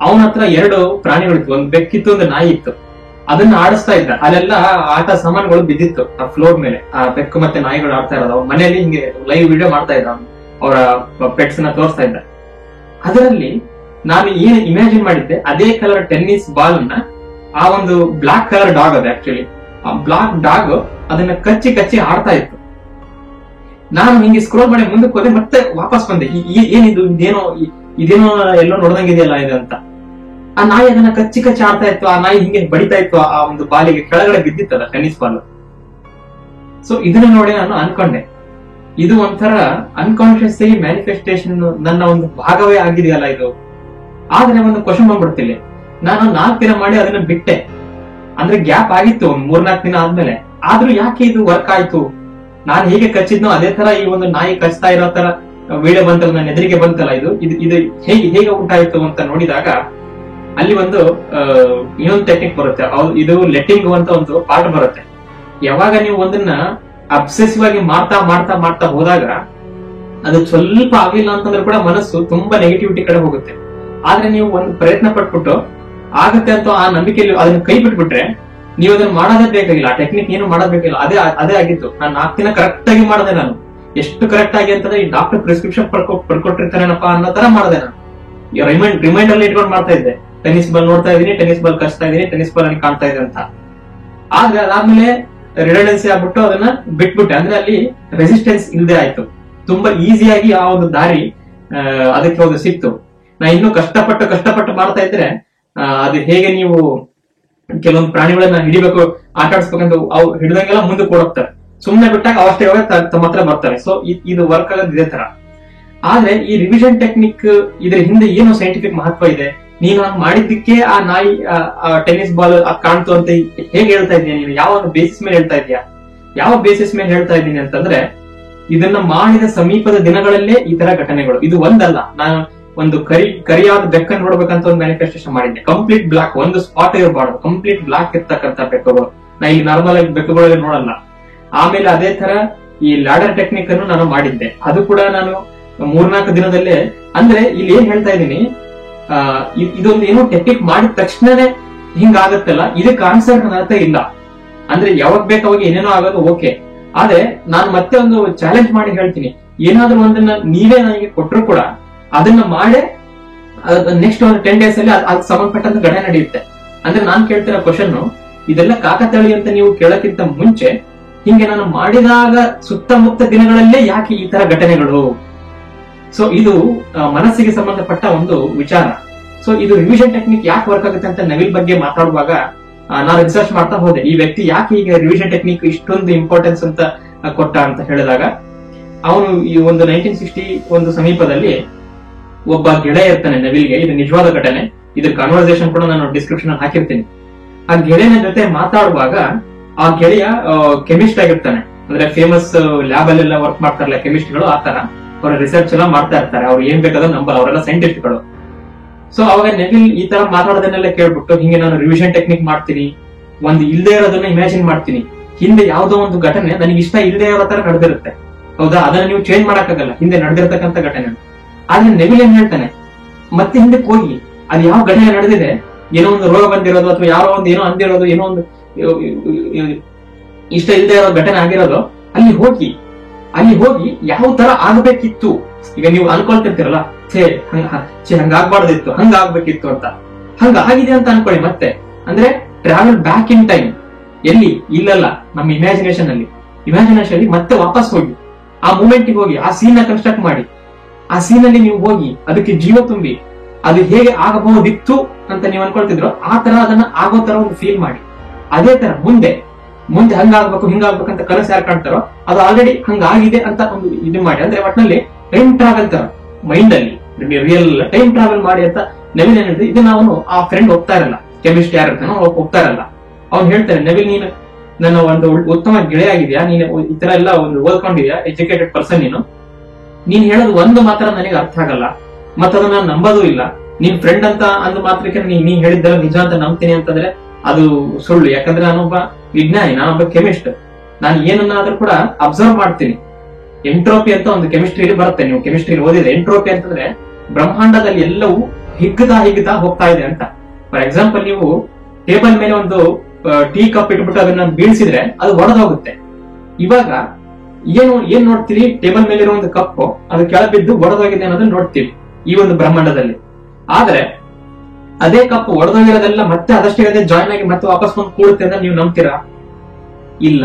ಅವನ ಹತ್ರ 2 ಪ್ರಾಣಿಗಳಿತ್ತು, ಒಂದು ಬೆಕ್ಕಿತ್ತು, ಒಂದು ನಾಯಿ ಇತ್ತು. ಅದನ್ನ ಆಡಿಸ್ತಾ ಇದ್ದ. ಅಲ್ಲೆಲ್ಲ ಆಟ ಸಾಮಾನುಗಳು ಬಿದ್ದಿತ್ತು ಆ ಫ್ಲೋರ್ ಮೇಲೆ. ಆ ಬೆಕ್ಕು ಮತ್ತೆ ನಾಯಿಗಳು ಆಡ್ತಾ ಇರೋದು. ಅವ್ರ ಮನೆಯಲ್ಲಿ ಹಿಂಗೆ ಲೈವ್ ವಿಡಿಯೋ ಮಾಡ್ತಾ ಇದ್ದ, ಅವರ ಪೆಟ್ಸ್ ನ ತೋರಿಸ್ತಾ ಇದ್ದ. ಅದರಲ್ಲಿ ನಾನು ಏನು ಇಮ್ಯಾಜಿನ್ ಮಾಡಿದ್ದೆ, ಅದೇ ಕಲರ್ ಟೆನ್ನಿಸ್ ಬಾಲ್ ನ ಆ ಒಂದು ಬ್ಲಾಕ್ ಕಲರ್ ಡಾಗ್, ಅದು ಆಕ್ಚುಲಿ ಆ ಬ್ಲಾಕ್ ಡಾಗ್ ಅದನ್ನ ಕಚ್ಚಿ ಆಡ್ತಾ ಇತ್ತು. ನಾನು ಹಿಂಗೆ ಸ್ಕ್ರೋಲ್ ಮಾಡಿ ಮುಂದಕ್ಕೆ ಹೋದೆ, ಮತ್ತೆ ವಾಪಸ್ ಬಂದೆ. ಏನಿದು, ಇದೇನೋ ಎಲ್ಲೋ ನೋಡ್ದಂಗಿದೆಯಲ್ಲ ಇದು ಅಂತ. ಆ ನಾಯಿ ಅದನ್ನ ಕಚ್ಚಿ ಆಡ್ತಾ ಇತ್ತು. ಆ ನಾಯಿ ಹಿಂಗೆ ಬಡಿತಾ ಇತ್ತು ಆ ಒಂದು ಬಾಲಿಗೆ, ಕೆಳಗಡೆ ಬಿದ್ದಿತ್ತಲ್ಲ ಟೆನ್ನಿಸ್ ಬಾಲ್. ಸೊ ಇದನ್ನ ನೋಡಿ ನಾನು ಅನ್ಕೊಂಡೆ, ಇದು ಒಂಥರ ಅನ್ಕಾನ್ಶಿಯಸ್ ಆಗಿ ಮ್ಯಾನಿಫೆಸ್ಟೇಷನ್ ನನ್ನ ಒಂದು ಭಾಗವೇ ಆಗಿದೆಯಲ್ಲ ಇದು. ಆದ್ರೆ ಒಂದು ಕ್ವಶನ್ ಬಂದ್ಬಿಡ್ತಿಲ್ಲ. ನಾನು 4 ದಿನ ಮಾಡಿ ಅದನ್ನ ಬಿಟ್ಟೆ. ಅಂದ್ರೆ ಗ್ಯಾಪ್ ಆಗಿತ್ತು 3-4 ದಿನ ಆದ್ಮೇಲೆ. ಆದ್ರೂ ಯಾಕೆ ಇದು ವರ್ಕ್ ಆಯ್ತು? ನಾನು ಹೇಗೆ ಕಚ್ಚಿದ್ನೋ ಅದೇ ತರ ಈ ಒಂದು ನಾಯಿ ಕಚ್ತಾ ಇರೋ ತರ ವಿಡಿಯೋ ಬಂತಲ್ಲ, ನನ್ನ ಎದುರಿಗೆ ಬಂತಲ್ಲ, ಇದು ಹೇಗೆ ಉಂಟಾಯ್ತು ಅಂತ ನೋಡಿದಾಗ ಅಲ್ಲಿ ಒಂದು ಇನ್ನೊಂದು ಟೆಕ್ನಿಕ್ ಬರುತ್ತೆ. ಇದು ಲೆಟ್ಟಿಂಗ್ ಅಂತ ಒಂದು ಪಾರ್ಟ್ ಬರುತ್ತೆ. ಯಾವಾಗ ನೀವು ಒಂದನ್ನ ಅಬ್ಸೆಸಿವ್ ಆಗಿ ಮಾಡ್ತಾ ಹೋದಾಗ ಅದು ಸ್ವಲ್ಪ ಆಗಿಲ್ಲ ಅಂತಂದ್ರೆ ಕೂಡ ಮನಸ್ಸು ತುಂಬಾ ನೆಗೆಟಿವಿಟಿ ಕಡೆ ಹೋಗುತ್ತೆ. ಆದ್ರೆ ನೀವು ಒಂದು ಪ್ರಯತ್ನ ಪಟ್ಬಿಟ್ಟು ಆಗತ್ತೆ ಅಂತ ಆ ನಂಬಿಕೆಯಲ್ಲಿ ಅದನ್ನ ಕೈ ಬಿಟ್ಬಿಟ್ರೆ ನೀವು ಅದನ್ನ ಮಾಡೋದೇ ಬೇಕಾಗಿಲ್ಲ. ಆ ಟೆಕ್ನಿಕ್ ಏನು ಮಾಡೋದ್ ಬೇಕಾಗಿಲ್ಲ. ಅದೇ ಆಗಿತ್ತು. ನಾನು 4 ದಿನ ಕರೆಕ್ಟ್ ಆಗಿ ಮಾಡಿದೆ. ನಾನು ಎಷ್ಟು ಕರೆಕ್ಟ್ ಆಗಿ ಅಂತಂದ್ರೆ ಈ ಡಾಕ್ಟರ್ ಪ್ರಿಸ್ಕ್ರಿಪ್ಷನ್ ಪಡ್ಕೊಟ್ಟಿರ್ತಾರೇನಪ್ಪ ಅನ್ನೋ ತರ ಮಾಡಿದೆ. ನಾನು ರಿಮೈಂಡರ್ ಇಟ್ಕೊಂಡು ಮಾಡ್ತಾ ಇದ್ದೆ. ಟೆನ್ನಿಸ್ ಬಾಲ್ ನೋಡ್ತಾ ಇದೀನಿ, ಟೆನ್ನಿಸ್ ಬಾಲ್ ಕಚ್ತಾ ಇದೀನಿ, ಟೆನ್ನಿಸ್ ಬಾಲ್ ಅಲ್ಲಿ ಕಾಣ್ತಾ ಇದೆ ಅಂತ. ಆದ್ರೆ ಅದಾದ್ಮೇಲೆ ರಿಡಂಡೆನ್ಸಿ ಆಗ್ಬಿಟ್ಟು ಅದನ್ನ ಬಿಟ್ಬಿಟ್ಟೆ. ಅಂದ್ರೆ ಅಲ್ಲಿ ರೆಸಿಸ್ಟೆನ್ಸ್ ಇಲ್ಲದೆ ಆಯ್ತು. ತುಂಬಾ ಈಸಿಯಾಗಿ ಆ ಒಂದು ದಾರಿ ಅದಕ್ಕೆ ಒಂದು ಸಿಕ್ತು. ನಾ ಇನ್ನೂ ಕಷ್ಟಪಟ್ಟು ಮಾಡ್ತಾ ಇದ್ರೆ ಅದು ಹೇಗೆ ನೀವು ಕೆಲವೊಂದು ಪ್ರಾಣಿಗಳನ್ನ ಹಿಡಿಬೇಕು, ಆಟ ಆಡಿಸ್ಬೇಕಂತ ಅವು ಹಿಡಿದಂಗೆಲ್ಲ ಮುಂದಕ್ಕೆ ಓಡೋಗ್ತಾರೆ. ಸುಮ್ನೆ ಬಿಟ್ಟಾಗ ಅವಷ್ಟೇ ತಮ್ಮ ಹತ್ರ ಬರ್ತಾರೆ. ಸೊ ಇದು ವರ್ಕ್ ಆಗೋದು ಇದೇ ತರ. ಆದ್ರೆ ಈ ರಿವಿಷನ್ ಟೆಕ್ನಿಕ್ ಇದ್ರ ಹಿಂದೆ ಏನು ಸೈಂಟಿಫಿಕ್ ಮಹತ್ವ ಇದೆ? ನೀನು ಹಂಗ್ ಮಾಡಿದ್ದಕ್ಕೆ ಆ ನಾಯಿ ಟೆನ್ನಿಸ್ ಬಾಲ್ ಕಾಣ್ತು ಅಂತ ಹೇಗೆ ಹೇಳ್ತಾ ಇದೀಯ ನೀನು? ಯಾವ ಒಂದು ಬೇಸಿಸ್ ಮೇಲೆ ಹೇಳ್ತಾ ಇದೀಯಾ? ಯಾವ ಬೇಸಿಸ್ ಮೇಲೆ ಹೇಳ್ತಾ ಇದ್ದೀನಿ ಅಂತಂದ್ರೆ, ಇದನ್ನ ಮಾಡಿದ ಸಮೀಪದ ದಿನಗಳಲ್ಲೇ ಈ ತರ ಘಟನೆಗಳು. ಇದು ಒಂದಲ್ಲ. ನಾನು ಒಂದು ಕರಿಯಾದ ಬೆಕ್ಕನ್ನು ನೋಡ್ಬೇಕಂತ ಒಂದು ಮ್ಯಾನಿಫೆಸ್ಟೇಷನ್ ಮಾಡಿದ್ದೆ. ಕಂಪ್ಲೀಟ್ ಬ್ಲಾಕ್, ಒಂದು ಸ್ಪಾಟ್ ಇರಬಾರ್ದು, ಕಂಪ್ಲೀಟ್ ಬ್ಲಾಕ್ ಇರ್ತಕ್ಕಂಥ ಬೆಕ್ಕುಗಳು. ನಾ ಈಗ ನಾರ್ಮಲ್ ಆಗಿ ಬೆಕ್ಕುಗಳಲ್ಲಿ ನೋಡಲ್ಲ. ಆಮೇಲೆ ಅದೇ ತರ ಈ ಲ್ಯಾಡರ್ ಟೆಕ್ನಿಕ್ ಅನ್ನು ನಾನು ಮಾಡಿದ್ದೆ. ಅದು ಕೂಡ ನಾನು 3-4 ದಿನದಲ್ಲೇ. ಅಂದ್ರೆ ಇಲ್ಲಿ ಏನ್ ಹೇಳ್ತಾ ಇದ್ದೀನಿ, ಇದೊಂದು ಏನೋ ಟೆಕ್ನಿಕ್ ಮಾಡಿದ ತಕ್ಷಣನೇ ಹಿಂಗಾಗತ್ತಲ್ಲ, ಇದಕ್ಕೆ ಆನ್ಸರ್ ನನ್ನ ಹತ್ರ ಇಲ್ಲ. ಅಂದ್ರೆ ಯಾವಾಗ ಬೇಕಾವಾಗ ಏನೇನೋ ಆಗೋದು ಓಕೆ, ಆದ್ರೆ ನಾನು ಮತ್ತೆ ಒಂದು ಚಾಲೆಂಜ್ ಮಾಡಿ ಹೇಳ್ತೀನಿ, ಏನಾದ್ರೂ ಒಂದನ್ನ ನೀವೇ ನನಗೆ ಕೊಟ್ಟರು ಕೂಡ ಅದನ್ನ ಮಾಡೇ ನೆಕ್ಸ್ಟ್ ಒಂದು 10 days ಅಲ್ಲಿ ಅದಕ್ಕೆ ಸಂಬಂಧಪಟ್ಟಂತ ಘಟನೆ ನಡೆಯುತ್ತೆ. ಅಂದ್ರೆ ನಾನ್ ಕೇಳ್ತಿರೋ ಕ್ವಶನ್, ಇದೆಲ್ಲ ಕಾಕತಾಳಿ ಅಂತ ನೀವು ಕೇಳಕ್ಕಿಂತ ಮುಂಚೆ ಹಿಂಗೆ ನಾನು ಮಾಡಿದಾಗ ಸುತ್ತಮುತ್ತ ದಿನಗಳಲ್ಲೇ ಯಾಕೆ ಈ ತರ ಘಟನೆಗಳು? ಸೊ ಇದು ಮನಸ್ಸಿಗೆ ಸಂಬಂಧಪಟ್ಟ ಒಂದು ವಿಚಾರ. ಸೊ ಇದು ರಿವಿಷನ್ ಟೆಕ್ನಿಕ್ ಯಾಕೆ ವರ್ಕ್ ಆಗುತ್ತೆ ಅಂತ ನವಿಲ್ ಬಗ್ಗೆ ಮಾತಾಡುವಾಗ ನಾನು ರಿಸರ್ಚ್ ಮಾಡ್ತಾ ಹೋದೆ, ಈ ವ್ಯಕ್ತಿ ಯಾಕೆ ಈಗ ರಿವಿಷನ್ ಟೆಕ್ನಿಕ್ ಇಷ್ಟೊಂದು ಇಂಪಾರ್ಟೆನ್ಸ್ ಅಂತ ಕೊಟ್ಟ ಅಂತ ಹೇಳಿದಾಗ, ಅವನು ಈ ಒಂದು 1960 ಒಂದು ಸಮೀಪದಲ್ಲಿ ಒಬ್ಬ ಗೆಳೆಯ ಇರ್ತಾನೆ ನವಿಲ್ಗೆ. ಇದು ನಿಜವಾದ ಘಟನೆ, ಇದ್ರ ಕಾನ್ವರ್ಸೇಷನ್ ಕೂಡ ನಾನು ಡಿಸ್ಕ್ರಿಪ್ಷನ್ ಅಲ್ಲಿ ಹಾಕಿರ್ತೀನಿ. ಆ ಗೆಳೆಯನ ಜೊತೆ ಮಾತಾಡುವಾಗ ಆ ಗೆಳೆಯ ಕೆಮಿಸ್ಟ್ ಆಗಿರ್ತಾನೆ, ಅಂದ್ರೆ ಫೇಮಸ್ ಲ್ಯಾಬ್ ಅಲ್ಲೆಲ್ಲ ವರ್ಕ್ ಮಾಡ್ತಾರಲ್ಲ ಕೆಮಿಸ್ಟ್ಗಳು, ಆ ತರ ಅವರ ರಿಸರ್ಚ್ ಎಲ್ಲ ಮಾಡ್ತಾ ಇರ್ತಾರೆ. ಅವ್ರು ಏನ್ ಬೇಕಾದ್ರೂ ನಂಬಲ್ಲ, ಅವರೆಲ್ಲ ಸೈಂಟಿಸ್ಟ್ಗಳು. ಸೊ ಅವಾಗ ನವಿಲ್ ಈ ತರ ಮಾತಾಡೋದನ್ನೆಲ್ಲ ಕೇಳ್ಬಿಟ್ಟು, ಹಿಂಗೆ ನಾನು ರಿವಿಷನ್ ಟೆಕ್ನಿಕ್ ಮಾಡ್ತೀನಿ, ಒಂದು ಇಲ್ದೇ ಇರೋದನ್ನ ಇಮ್ಯಾಜಿನ್ ಮಾಡ್ತೀನಿ, ಹಿಂದೆ ಯಾವ್ದೋ ಒಂದು ಘಟನೆ ನನಗೆ ಇಷ್ಟ ಇಲ್ಲದೆ ಇರೋ ತರ ನಡೆದಿರುತ್ತೆ, ಹೌದಾ, ಅದನ್ನ ನೀವು ಚೇಂಜ್ ಮಾಡಕ್ಕಾಗಲ್ಲ, ಹಿಂದೆ ನಡೆದಿರ್ತಕ್ಕಂಥ ಘಟನೆ. ಆದ್ರೆ ನವಿಲ್ ಏನ್ ಹೇಳ್ತಾನೆ, ಮತ್ತೆ ಹಿಂದಕ್ಕೆ ಹೋಗಿ ಅದು ಯಾವ ಘಟನೆ ನಡೆದಿದೆ, ಏನೋ ಒಂದು ರೋಗ ಬಂದಿರೋದು ಅಥವಾ ಯಾರೋ ಒಂದು ಏನೋ ಅಂದಿರೋದು, ಏನೋ ಒಂದು ಇಷ್ಟ ಇಲ್ಲದೆ ಇರೋ ಘಟನೆ ಆಗಿರೋದು, ಅಲ್ಲಿ ಹೋಗಿ ಯಾವ ತರ ಆಗ್ಬೇಕಿತ್ತು. ಈಗ ನೀವು ಅನ್ಕೊಳ್ತಿರ್ತೀರಲ್ಲ, ಹಂಗಾಗ್ಬಾರ್ದಿತ್ತು, ಹಂಗಾಗ್ಬೇಕಿತ್ತು ಅಂತ, ಹಂಗ ಆಗಿದೆ ಅಂತ ಅನ್ಕೊಳ್ಳಿ. ಮತ್ತೆ ಅಂದ್ರೆ ಟ್ರಾವೆಲ್ ಬ್ಯಾಕ್ ಇನ್ ಟೈಮ್. ಎಲ್ಲಿ? ಇಲ್ಲಲ್ಲ, ನಮ್ಮ ಇಮ್ಯಾಜಿನೇಷನ್ ಅಲ್ಲಿ ಮತ್ತೆ ವಾಪಸ್ ಹೋಗಿ ಆ ಮೂಮೆಂಟ್ ಹೋಗಿ ಆ ಸೀನ್ ನ ಕನ್ಸ್ಟ್ರಕ್ಟ್ ಮಾಡಿ, ಆ ಸೀನ್ ಅಲ್ಲಿ ನೀವು ಹೋಗಿ ಅದಕ್ಕೆ ಜೀವ ತುಂಬಿ, ಅದು ಹೇಗೆ ಆಗಬಹುದಿತ್ತು ಅಂತ ನೀವು ಅನ್ಕೊಳ್ತಿದ್ರು, ಆ ತರ ಅದನ್ನ ಆಗೋ ತರ ಒಂದು ಫೀಲ್ ಮಾಡಿ. ಅದೇ ತರ ಮುಂದೆ ಹಂಗಾಗ್ಬೇಕು ಹಿಂಗಾಗ್ಬೇಕಂತ ಕನಸು ಯಾರು ಕಾಣ್ತಾರೋ ಅದು ಆಲ್ರೆಡಿ ಹಂಗಾಗಿದೆ ಅಂತ ಒಂದು ಇದು ಮಾಡಿ. ಅಂದ್ರೆ ಒಟ್ಟಿನಲ್ಲಿ ಟೈಮ್ ಟ್ರಾವೆಲ್ ತರ ಮೈಂಡ್ ಅಲ್ಲಿ ರಿಯಲ್ ಟೈಮ್ ಟ್ರಾವೆಲ್ ಮಾಡಿ ಅಂತ ನವೀನ್ ಏನ್ ಹೇಳಿದ್ರೆ, ಇದನ್ನ ಅವನು ಆ ಫ್ರೆಂಡ್ ಹೋಗ್ತಾ ಇರಲ್ಲ, ಕೆಮಿಸ್ಟ್ ಯಾರು ಇರ್ತಾನೋ ಹೋಗ್ತಾ ಇರಲ್ಲ. ಅವ್ನು ಹೇಳ್ತಾನೆ, ನವೀನ್ ನೀನು ನನ್ನ ಒಂದು ಉತ್ತಮ ಗೆಳೆಯ ಆಗಿದ್ಯಾ, ನೀನು ಈ ತರ ಎಲ್ಲ ಒಂದು ಓದ್ಕೊಂಡಿದ್ಯಾ, ಎಜುಕೇಟೆಡ್ ಪರ್ಸನ್, ನೀನ್ ಹೇಳೋದು ಒಂದು ಮಾತ್ರ ನನಗೆ ಅರ್ಥ ಆಗಲ್ಲ, ಮತ್ತದನ್ನ ನಾನು ನಂಬೋದೂ ಇಲ್ಲ. ನೀನ್ ಫ್ರೆಂಡ್ ಅಂತ ಅಂದ ಮಾತ್ರಕ್ಕೆ ನೀನ್ ಹೇಳಿದ್ದೆಲ್ಲ ನಿಜ ಅಂತ ನಂಬ್ತೀನಿ ಅಂತಂದ್ರೆ ಅದು ಸುಳ್ಳು. ಯಾಕಂದ್ರೆ ನಾನೊಬ್ಬ ವಿಜ್ಞಾನಿ, ನಾನೊಬ್ಬ ಕೆಮಿಸ್ಟ್, ನಾನು ಏನನ್ನಾದ್ರೂ ಕೂಡ ಅಬ್ಸರ್ವ್ ಮಾಡ್ತೀನಿ. ಎಂಟ್ರೋಪಿ ಅಂತ ಒಂದು ಕೆಮಿಸ್ಟ್ರಿಯಲ್ಲಿ ಬರುತ್ತೆ, ನೀವು ಕೆಮಿಸ್ಟ್ರಿ ಓದಿದ್ರೆ. ಎಂಟ್ರೋಪಿ ಅಂತಂದ್ರೆ ಬ್ರಹ್ಮಾಂಡದಲ್ಲಿ ಎಲ್ಲವೂ ಹಿಗ್ಗತಾ ಹೋಗ್ತಾ ಇದೆ ಅಂತ. ಫಾರ್ ಎಕ್ಸಾಂಪಲ್, ನೀವು ಟೇಬಲ್ ಮೇಲೆ ಒಂದು ಟೀ ಕಪ್ ಇಟ್ಬಿಟ್ಟು ಅದನ್ನ ಬೀಳ್ಸಿದ್ರೆ ಅದು ಒಡೆದೋಗುತ್ತೆ. ಇವಾಗ ಏನ್ ನೋಡ್ತೀರಿ, ಟೇಬಲ್ ಮೇಲೆ ಇರೋ ಒಂದು ಕಪ್ ಅದು ಕೆಳ ಬಿದ್ದು ಒಡೆದೋಗಿದೆ ಅನ್ನೋದನ್ನ ನೋಡ್ತೀವಿ ಈ ಒಂದು ಬ್ರಹ್ಮಾಂಡದಲ್ಲಿ. ಆದ್ರೆ ಅದೇ ಕಪ್ ಒಡೆದೋಗಿರೋದೆಲ್ಲ ಮತ್ತೆ ಅದಷ್ಟೇ ಜಾಯಿನ್ ಆಗಿ ಮತ್ತೆ ವಾಪಸ್ ಬಂದು ಕೂಡುತ್ತೆ ಅಂತ ನೀವು ನಂಬ್ತೀರಾ? ಇಲ್ಲ.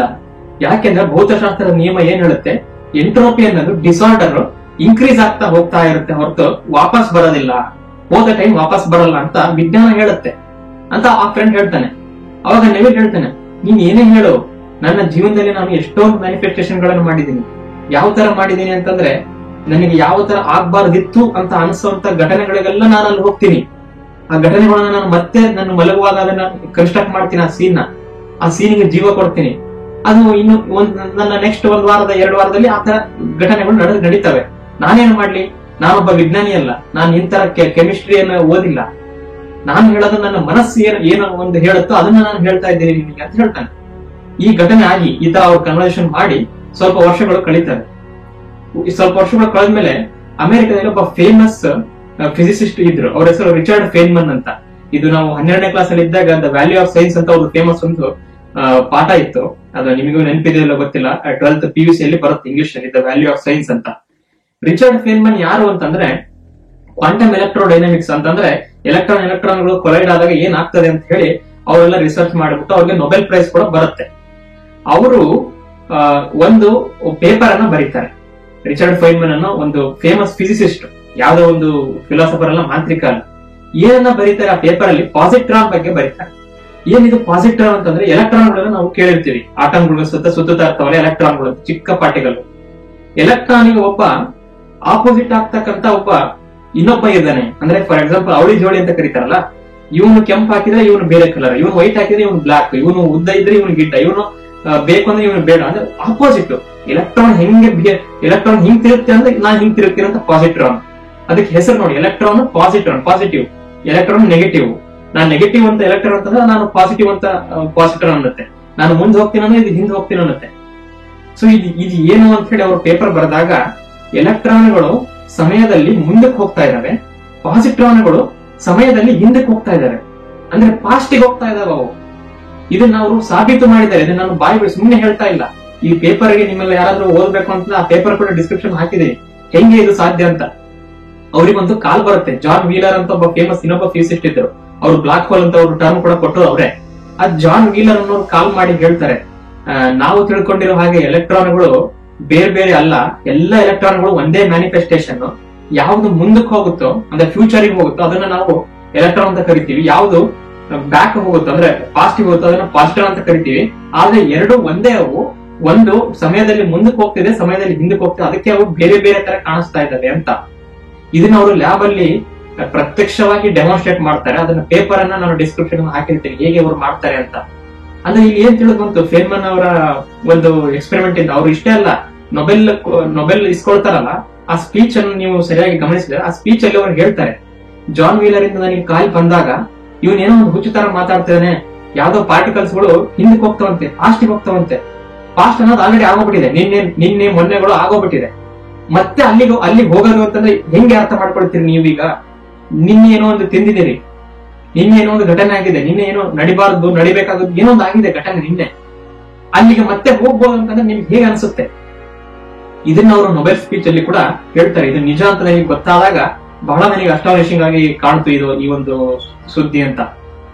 ಯಾಕೆಂದ್ರೆ ಭೌತಶಾಸ್ತ್ರದ ನಿಯಮ ಏನ್ ಹೇಳುತ್ತೆ, ಎಂಟ್ರೋಪಿ ಅನ್ನೋದು ಡಿಸಾರ್ಡರ್ ಇನ್ಕ್ರೀಸ್ ಆಗ್ತಾ ಹೋಗ್ತಾ ಇರುತ್ತೆ ಹೊರತು ವಾಪಸ್ ಬರೋದಿಲ್ಲ, ಹೋದ ಟೈಮ್ ವಾಪಸ್ ಬರಲ್ಲ ಅಂತ ವಿಜ್ಞಾನ ಹೇಳುತ್ತೆ ಅಂತ ಆ ಫ್ರೆಂಡ್ ಹೇಳ್ತಾನೆ. ಅವಾಗ ನವೀನ್ ಹೇಳ್ತಾನೆ, ನೀನ್ ಏನೇ ಹೇಳು, ನನ್ನ ಜೀವನದಲ್ಲಿ ನಾನು ಎಷ್ಟೊಂದು ಮ್ಯಾನಿಫೆಸ್ಟೇಷನ್ ಗಳನ್ನು ಮಾಡಿದ್ದೀನಿ. ಯಾವ ತರ ಮಾಡಿದ್ದೀನಿ ಅಂತಂದ್ರೆ, ನನಗೆ ಯಾವ ತರ ಆಗ್ಬಾರ್ದಿತ್ತು ಅಂತ ಅನಿಸುವಂತ ಘಟನೆಗಳಿಗೆಲ್ಲ ನಾನು ಅಲ್ಲಿ ಹೋಗ್ತೀನಿ. ಆ ಘಟನೆಗಳನ್ನ ನಾನು ಮತ್ತೆ ನನ್ನ ಮಲಗುವಾಗ ಅದನ್ನ ಕನ್ಸ್ಟ್ರಕ್ಟ್ ಮಾಡ್ತೀನಿ, ಆ ಸೀನಿಗೆ ಜೀವ ಕೊಡ್ತೀನಿ. ಅದು ಇನ್ನು ನನ್ನ ನೆಕ್ಸ್ಟ್ 1 ವಾರದ 2 ವಾರದಲ್ಲಿ ಆ ತರ ಘಟನೆಗಳು ನಡೀತವೆ. ನಾನೇನು ಮಾಡ್ಲಿ, ನಾನೊಬ್ಬ ವಿಜ್ಞಾನಿ ಅಲ್ಲ, ನಾನು ಇಂತರ ಕೆಮಿಸ್ಟ್ರಿಯನ್ನು ಓದಿಲ್ಲ. ನಾನು ಹೇಳೋದು ನನ್ನ ಮನಸ್ಸು ಏನೋ ಒಂದು ಹೇಳುತ್ತೋ ಅದನ್ನ ನಾನು ಹೇಳ್ತಾ ಇದ್ದೀನಿ ನಿಮಗೆ ಅಂತ ಹೇಳ್ತಾನೆ. ಈ ಘಟನೆ ಆಗಿ ಈ ತರ ಅವ್ರು ಕನ್ವರ್ಸೇಷನ್ ಮಾಡಿ ಸ್ವಲ್ಪ ವರ್ಷಗಳು ಕಳೀತವೆ. ಸ್ವಲ್ಪ ವರ್ಷಗಳು ಕಳೆದ್ಮೇಲೆ ಅಮೆರಿಕದಲ್ಲಿ ಒಬ್ಬ ಫೇಮಸ್ ಫಿಸಿಸಿಸ್ಟ್ ಇದ್ರು, ಅವ್ರ ಹೆಸರು ರಿಚರ್ಡ್ ಫೇನ್ಮನ್ ಅಂತ. ಇದು ನಾವು 12ನೇ ಕ್ಲಾಸ್ ಅಲ್ಲಿ ಇದ್ದಾಗ ದ ವ್ಯಾಲ್ಯೂ ಆಫ್ ಸೈನ್ಸ್ ಅಂತ ಒಂದು ಫೇಮಸ್ ಒಂದು ಪಾಠ ಇತ್ತು. ಅದು ನಿಮಗೂ ನೆನಪಿದೆಯಲ್ಲ ಗೊತ್ತಿಲ್ಲ, 12th PUC ಅಲ್ಲಿ ಬರುತ್ತೆ ಇಂಗ್ಲಿಷ್ ಅಲ್ಲಿ, ದ ವ್ಯಾಲ್ಯೂ ಆಫ್ ಸೈನ್ಸ್ ಅಂತ. ರಿಚರ್ಡ್ ಫೇನ್ಮನ್ ಯಾರು ಅಂತಂದ್ರೆ, ಕ್ವಾಂಟಮ್ ಎಲೆಕ್ಟ್ರೋಡೈನಾಮಿಕ್ಸ್ ಅಂತಂದ್ರೆ ಎಲೆಕ್ಟ್ರಾನ್ಗಳು ಕೊಲೈಡ್ ಆದಾಗ ಏನ್ ಆಗ್ತದೆ ಅಂತ ಹೇಳಿ ಅವರೆಲ್ಲ ರಿಸರ್ಚ್ ಮಾಡಿಬಿಟ್ಟು ಅವ್ರಿಗೆ ನೊಬೆಲ್ ಪ್ರೈಸ್ ಕೂಡ ಬರುತ್ತೆ. ಅವರು ಒಂದು ಪೇಪರ್ ಅನ್ನ ಬರೀತಾರೆ. ರಿಚರ್ಡ್ ಫೇನ್ಮನ್ ಅನ್ನೋ ಒಂದು ಫೇಮಸ್ ಫಿಸಿಸಿಸ್ಟ್, ಯಾವ್ದೋ ಒಂದು ಫಿಲಾಸಫರ್ ಅಲ್ಲ, ಮಾಂತ್ರಿಕ ಅಲ್ಲ. ಏನನ್ನ ಬರೀತಾರೆ ಆ ಪೇಪರ್ ಅಲ್ಲಿ, ಪಾಸಿಟ್ರಾನ್ ಬಗ್ಗೆ ಬರೀತಾರೆ. ಏನಿದು ಪಾಸಿಟ್ರಾನ್ ಅಂತಂದ್ರೆ, ಎಲೆಕ್ಟ್ರಾನ್ಗಳನ್ನ ನಾವು ಕೇಳಿರ್ತೀವಿ, ಆಟಮ್ಗಳು ಸುತ್ತುತ್ತಾ ಇರ್ತಾವಲ್ಲ ಎಲೆಕ್ಟ್ರಾನ್ಗಳು, ಚಿಕ್ಕ ಪಾರ್ಟಿಕಲ್. ಎಲೆಕ್ಟ್ರಾನಿಗೆ ಒಬ್ಬ ಆಪೋಸಿಟ್ ಆಗ್ತಕ್ಕಂತ ಒಬ್ಬ ಇನ್ನೊಬ್ಬ ಇದ್ದಾನೆ. ಅಂದ್ರೆ ಫಾರ್ ಎಕ್ಸಾಂಪಲ್ ಅವಳಿ ಜೋಡಿ ಅಂತ ಕರೀತಾರಲ್ಲ, ಇವನು ಕೆಂಪು ಹಾಕಿದ್ರೆ ಇವನು ಬೇರೆ ಕಲರ್, ಇವನು ವೈಟ್ ಹಾಕಿದ್ರೆ ಇವನು ಬ್ಲಾಕ್, ಇವನು ಉದ್ದ ಇದ್ರೆ ಇವನು ಗಿಡ್ಡ, ಇವನು ಬೇಕು ಅಂದ್ರೆ ಇವನು ಬೇಡ. ಅಂದ್ರೆ ಆಪೋಸಿಟ್. ಎಲೆಕ್ಟ್ರಾನ್ ಹಿಂಗ್ ತಿರುಗುತ್ತೆ ಅಂದ್ರೆ ನಾನ್ ಹಿಂಗ್ ತಿರುಗ್ತೀನಿ ಅಂತ ಪಾಸಿಟ್ರಾನ್. ಅದಕ್ಕೆ ಹೆಸರು ನೋಡಿ, electron positron, positive, electron negative. ನಾನ್ ನೆಗೆಟಿವ್ ಅಂತ ಎಲೆಕ್ಟ್ರಾನ್ ಅಂತಂದ್ರೆ ನಾನು ಪಾಸಿಟಿವ್ ಅಂತ ಪಾಸಿಟ್ರಾನ್ ಅನ್ನತ್ತೆ. ನಾನು ಮುಂದೆ ಹೋಗ್ತೀನಿ ಅಂದ್ರೆ ಇದು ಹಿಂದೆ ಹೋಗ್ತೀನಿ ಅನ್ನತ್ತೆ. ಸೊ ಇದು ಏನು ಅಂತ ಹೇಳಿ ಅವ್ರ ಪೇಪರ್ ಬರೆದಾಗ, ಎಲೆಕ್ಟ್ರಾನ್ಗಳು ಸಮಯದಲ್ಲಿ ಮುಂದಕ್ಕೆ ಹೋಗ್ತಾ ಇದಾವೆ, ಪಾಸಿಟ್ರಾನ್ಗಳು ಸಮಯದಲ್ಲಿ ಹಿಂದಕ್ಕೆ ಹೋಗ್ತಾ ಇದಾವೆ. ಅಂದ್ರೆ ಪಾಸ್ಟಿಗೆ ಹೋಗ್ತಾ ಇದಾವೆ ಅವು. ಇದನ್ನ ಅವರು ಸಾಬೀತು ಮಾಡಿದ್ದಾರೆ. ಇದನ್ನ ನಾನು ಬಾಯಿ ಸುಮ್ಮನೆ ಹೇಳ್ತಾ ಇಲ್ಲ. ಈ ಪೇಪರ್ಗೆ ನಿಮ್ಮೆಲ್ಲ ಯಾರಾದ್ರೂ ಓದ್ಬೇಕು ಅಂತ ಆ ಪೇಪರ್ ಕೂಡ ಡಿಸ್ಕ್ರಿಪ್ಷನ್ ಹಾಕಿದೀನಿ, ಹೆಂಗೆ ಇದು ಸಾಧ್ಯ ಅಂತ. ಅವ್ರಿಗೊಂದು ಕಾಲ್ ಬರುತ್ತೆ. ಜಾನ್ ವೀಲರ್ ಅಂತ ಒಬ್ಬ ಫೇಮಸ್ ಇನ್ನೊಬ್ಬ ಫಿಸಿಸಿಸ್ಟ್ ಇದ್ರು, ಅವ್ರು ಬ್ಲಾಕ್ ಹೋಲ್ ಅಂತ ಅವ್ರು ಟರ್ಮ್ ಕೂಡ ಕೊಟ್ಟರು ಅವರೇ. ಆ ಜಾನ್ ವೀಲರ್ ಅನ್ನೋರು ಕಾಲ್ ಮಾಡಿ ಹೇಳ್ತಾರೆ, ನಾವು ತಿಳ್ಕೊಂಡಿರೋ ಹಾಗೆ ಎಲೆಕ್ಟ್ರಾನ್ಗಳು ಬೇರೆ ಬೇರೆ ಅಲ್ಲ, ಎಲ್ಲ ಎಲೆಕ್ಟ್ರಾನ್ಗಳು ಒಂದೇ ಮ್ಯಾನಿಫೆಸ್ಟೇಷನ್. ಯಾವ್ದು ಮುಂದಕ್ಕೆ ಹೋಗುತ್ತೋ ಅಂದ್ರೆ ಫ್ಯೂಚರ್ಗೆ ಹೋಗುತ್ತೋ ಅದನ್ನ ನಾವು ಎಲೆಕ್ಟ್ರಾನ್ ಅಂತ ಕರಿತೀವಿ. ಯಾವ್ದು ಬ್ಯಾಕ್ ಹೋಗುತ್ತೋ ಅಂದ್ರೆ ಪಾಸ್ಟಿಗೆ ಹೋಗುತ್ತೋ ಅದನ್ನ ಪಾಸಿಟಿವ್ ಅಂತ ಕರಿತೀವಿ. ಆದ್ರೆ ಎರಡು ಒಂದೇ ಅವು. ಒಂದು ಸಮಯದಲ್ಲಿ ಮುಂದಕ್ಕೆ ಹೋಗ್ತಿದೆ, ಸಮಯದಲ್ಲಿ ಹಿಂದಕ್ಕೆ ಹೋಗ್ತಿದೆ, ಅದಕ್ಕೆ ಅವು ಬೇರೆ ಬೇರೆ ತರ ಕಾಣಿಸ್ತಾ ಇದ್ದಾವೆ ಅಂತ. ಇದನ್ನ ಅವರು ಲ್ಯಾಬ್ ಅಲ್ಲಿ ಪ್ರತ್ಯಕ್ಷವಾಗಿ ಡೆಮಾನ್ಸ್ಟ್ರೇಟ್ ಮಾಡ್ತಾರೆ. ಅದನ್ನ ಪೇಪರ್ ಅನ್ನ ನಾನು ಡಿಸ್ಕ್ರಿಪ್ಷನ್ ಹಾಕಿರ್ತೀನಿ ಹೇಗೆ ಅವ್ರು ಮಾಡ್ತಾರೆ ಅಂತ. ಅಂದ್ರೆ ಇಲ್ಲಿ ಏನ್ ತಿಳಿದು ಬಂತು, ಫೇನ್ಮನ್ ಅವರ ಒಂದು ಎಕ್ಸ್ಪೆರಿಮೆಂಟ್ ಇಂದ. ಅವ್ರು ಇಷ್ಟೇ ಅಲ್ಲ, ನೊಬೆಲ್ ಇಸ್ಕೊಳ್ತಾರಲ್ಲ, ಆ ಸ್ಪೀಚ್ ಅನ್ನು ನೀವು ಸರಿಯಾಗಿ ಗಮನಿಸಿದ್ರೆ ಆ ಸ್ಪೀಚ್ ಅಲ್ಲಿ ಅವ್ರು ಹೇಳ್ತಾರೆ, ಜಾನ್ ವೀಲರ್ ಇಂದ ನನಗೆ ಕಾಲ್ ಬಂದಾಗ ಇವನ್ ಏನೋ ಒಂದು ಹುಚ್ಚು ತರ ಮಾತಾಡ್ತಾನೆ, ಯಾವ್ದೋ ಪಾರ್ಟಿಕಲ್ಸ್ ಗಳು ಹಿಂದಕ್ಕೆ ಹೋಗ್ತಾವಂತೆ, ಪಾಸ್ಟಿಗೆ ಹೋಗ್ತಾವಂತೆ. ಪಾಸ್ಟ್ ಅನ್ನೋದು ಆಲ್ರೆಡಿ ಆಗೋಗ್ಬಿಟ್ಟಿದೆ, ನಿನ್ನೆ ಮೊನ್ನೆಗಳು ಆಗೋಗ್ಬಿಟ್ಟಿದೆ. ಮತ್ತೆ ಅಲ್ಲಿಗೆ ಹೋಗೋದು ಅಂತಂದ್ರೆ ಹೆಂಗೆ ಅರ್ಥ ಮಾಡ್ಕೊಳ್ತೀರಿ ನೀವೀಗ? ನಿನ್ನೆ ಏನೋ ಒಂದು ತಿಂದಿದ್ದೀರಿ, ನಿನ್ನೆ ಏನೋ ಒಂದು ಘಟನೆ ಆಗಿದೆ, ನಿನ್ನೆ ಏನೋ ನಡಿಬಾರ್ದು ನಡಿಬೇಕಾದದ್ದು ಏನೋ ಒಂದು ಆಗಿದೆ ಘಟನೆ ನಿನ್ನೆ, ಅಲ್ಲಿಗೆ ಮತ್ತೆ ಹೋಗ್ಬೋದು ಅಂತಂದ್ರೆ ನಿಮ್ಗೆ ಹೇಗೆ ಅನ್ಸುತ್ತೆ? ಇದನ್ನ ಅವರು ನೊಬೆಲ್ ಸ್ಪೀಚ್ ಅಲ್ಲಿ ಕೂಡ ಹೇಳ್ತಾರೆ. ಇದು ನಿಜ ಅಂತ ನನಗೆ ಗೊತ್ತಾದಾಗ ಬಹಳ ನನಗೆ ಅಸ್ಟಾನಿಶಿಂಗ್ ಆಗಿ ಕಾಣ್ತು ಇದು ಈ ಒಂದು ಸುದ್ದಿ ಅಂತ.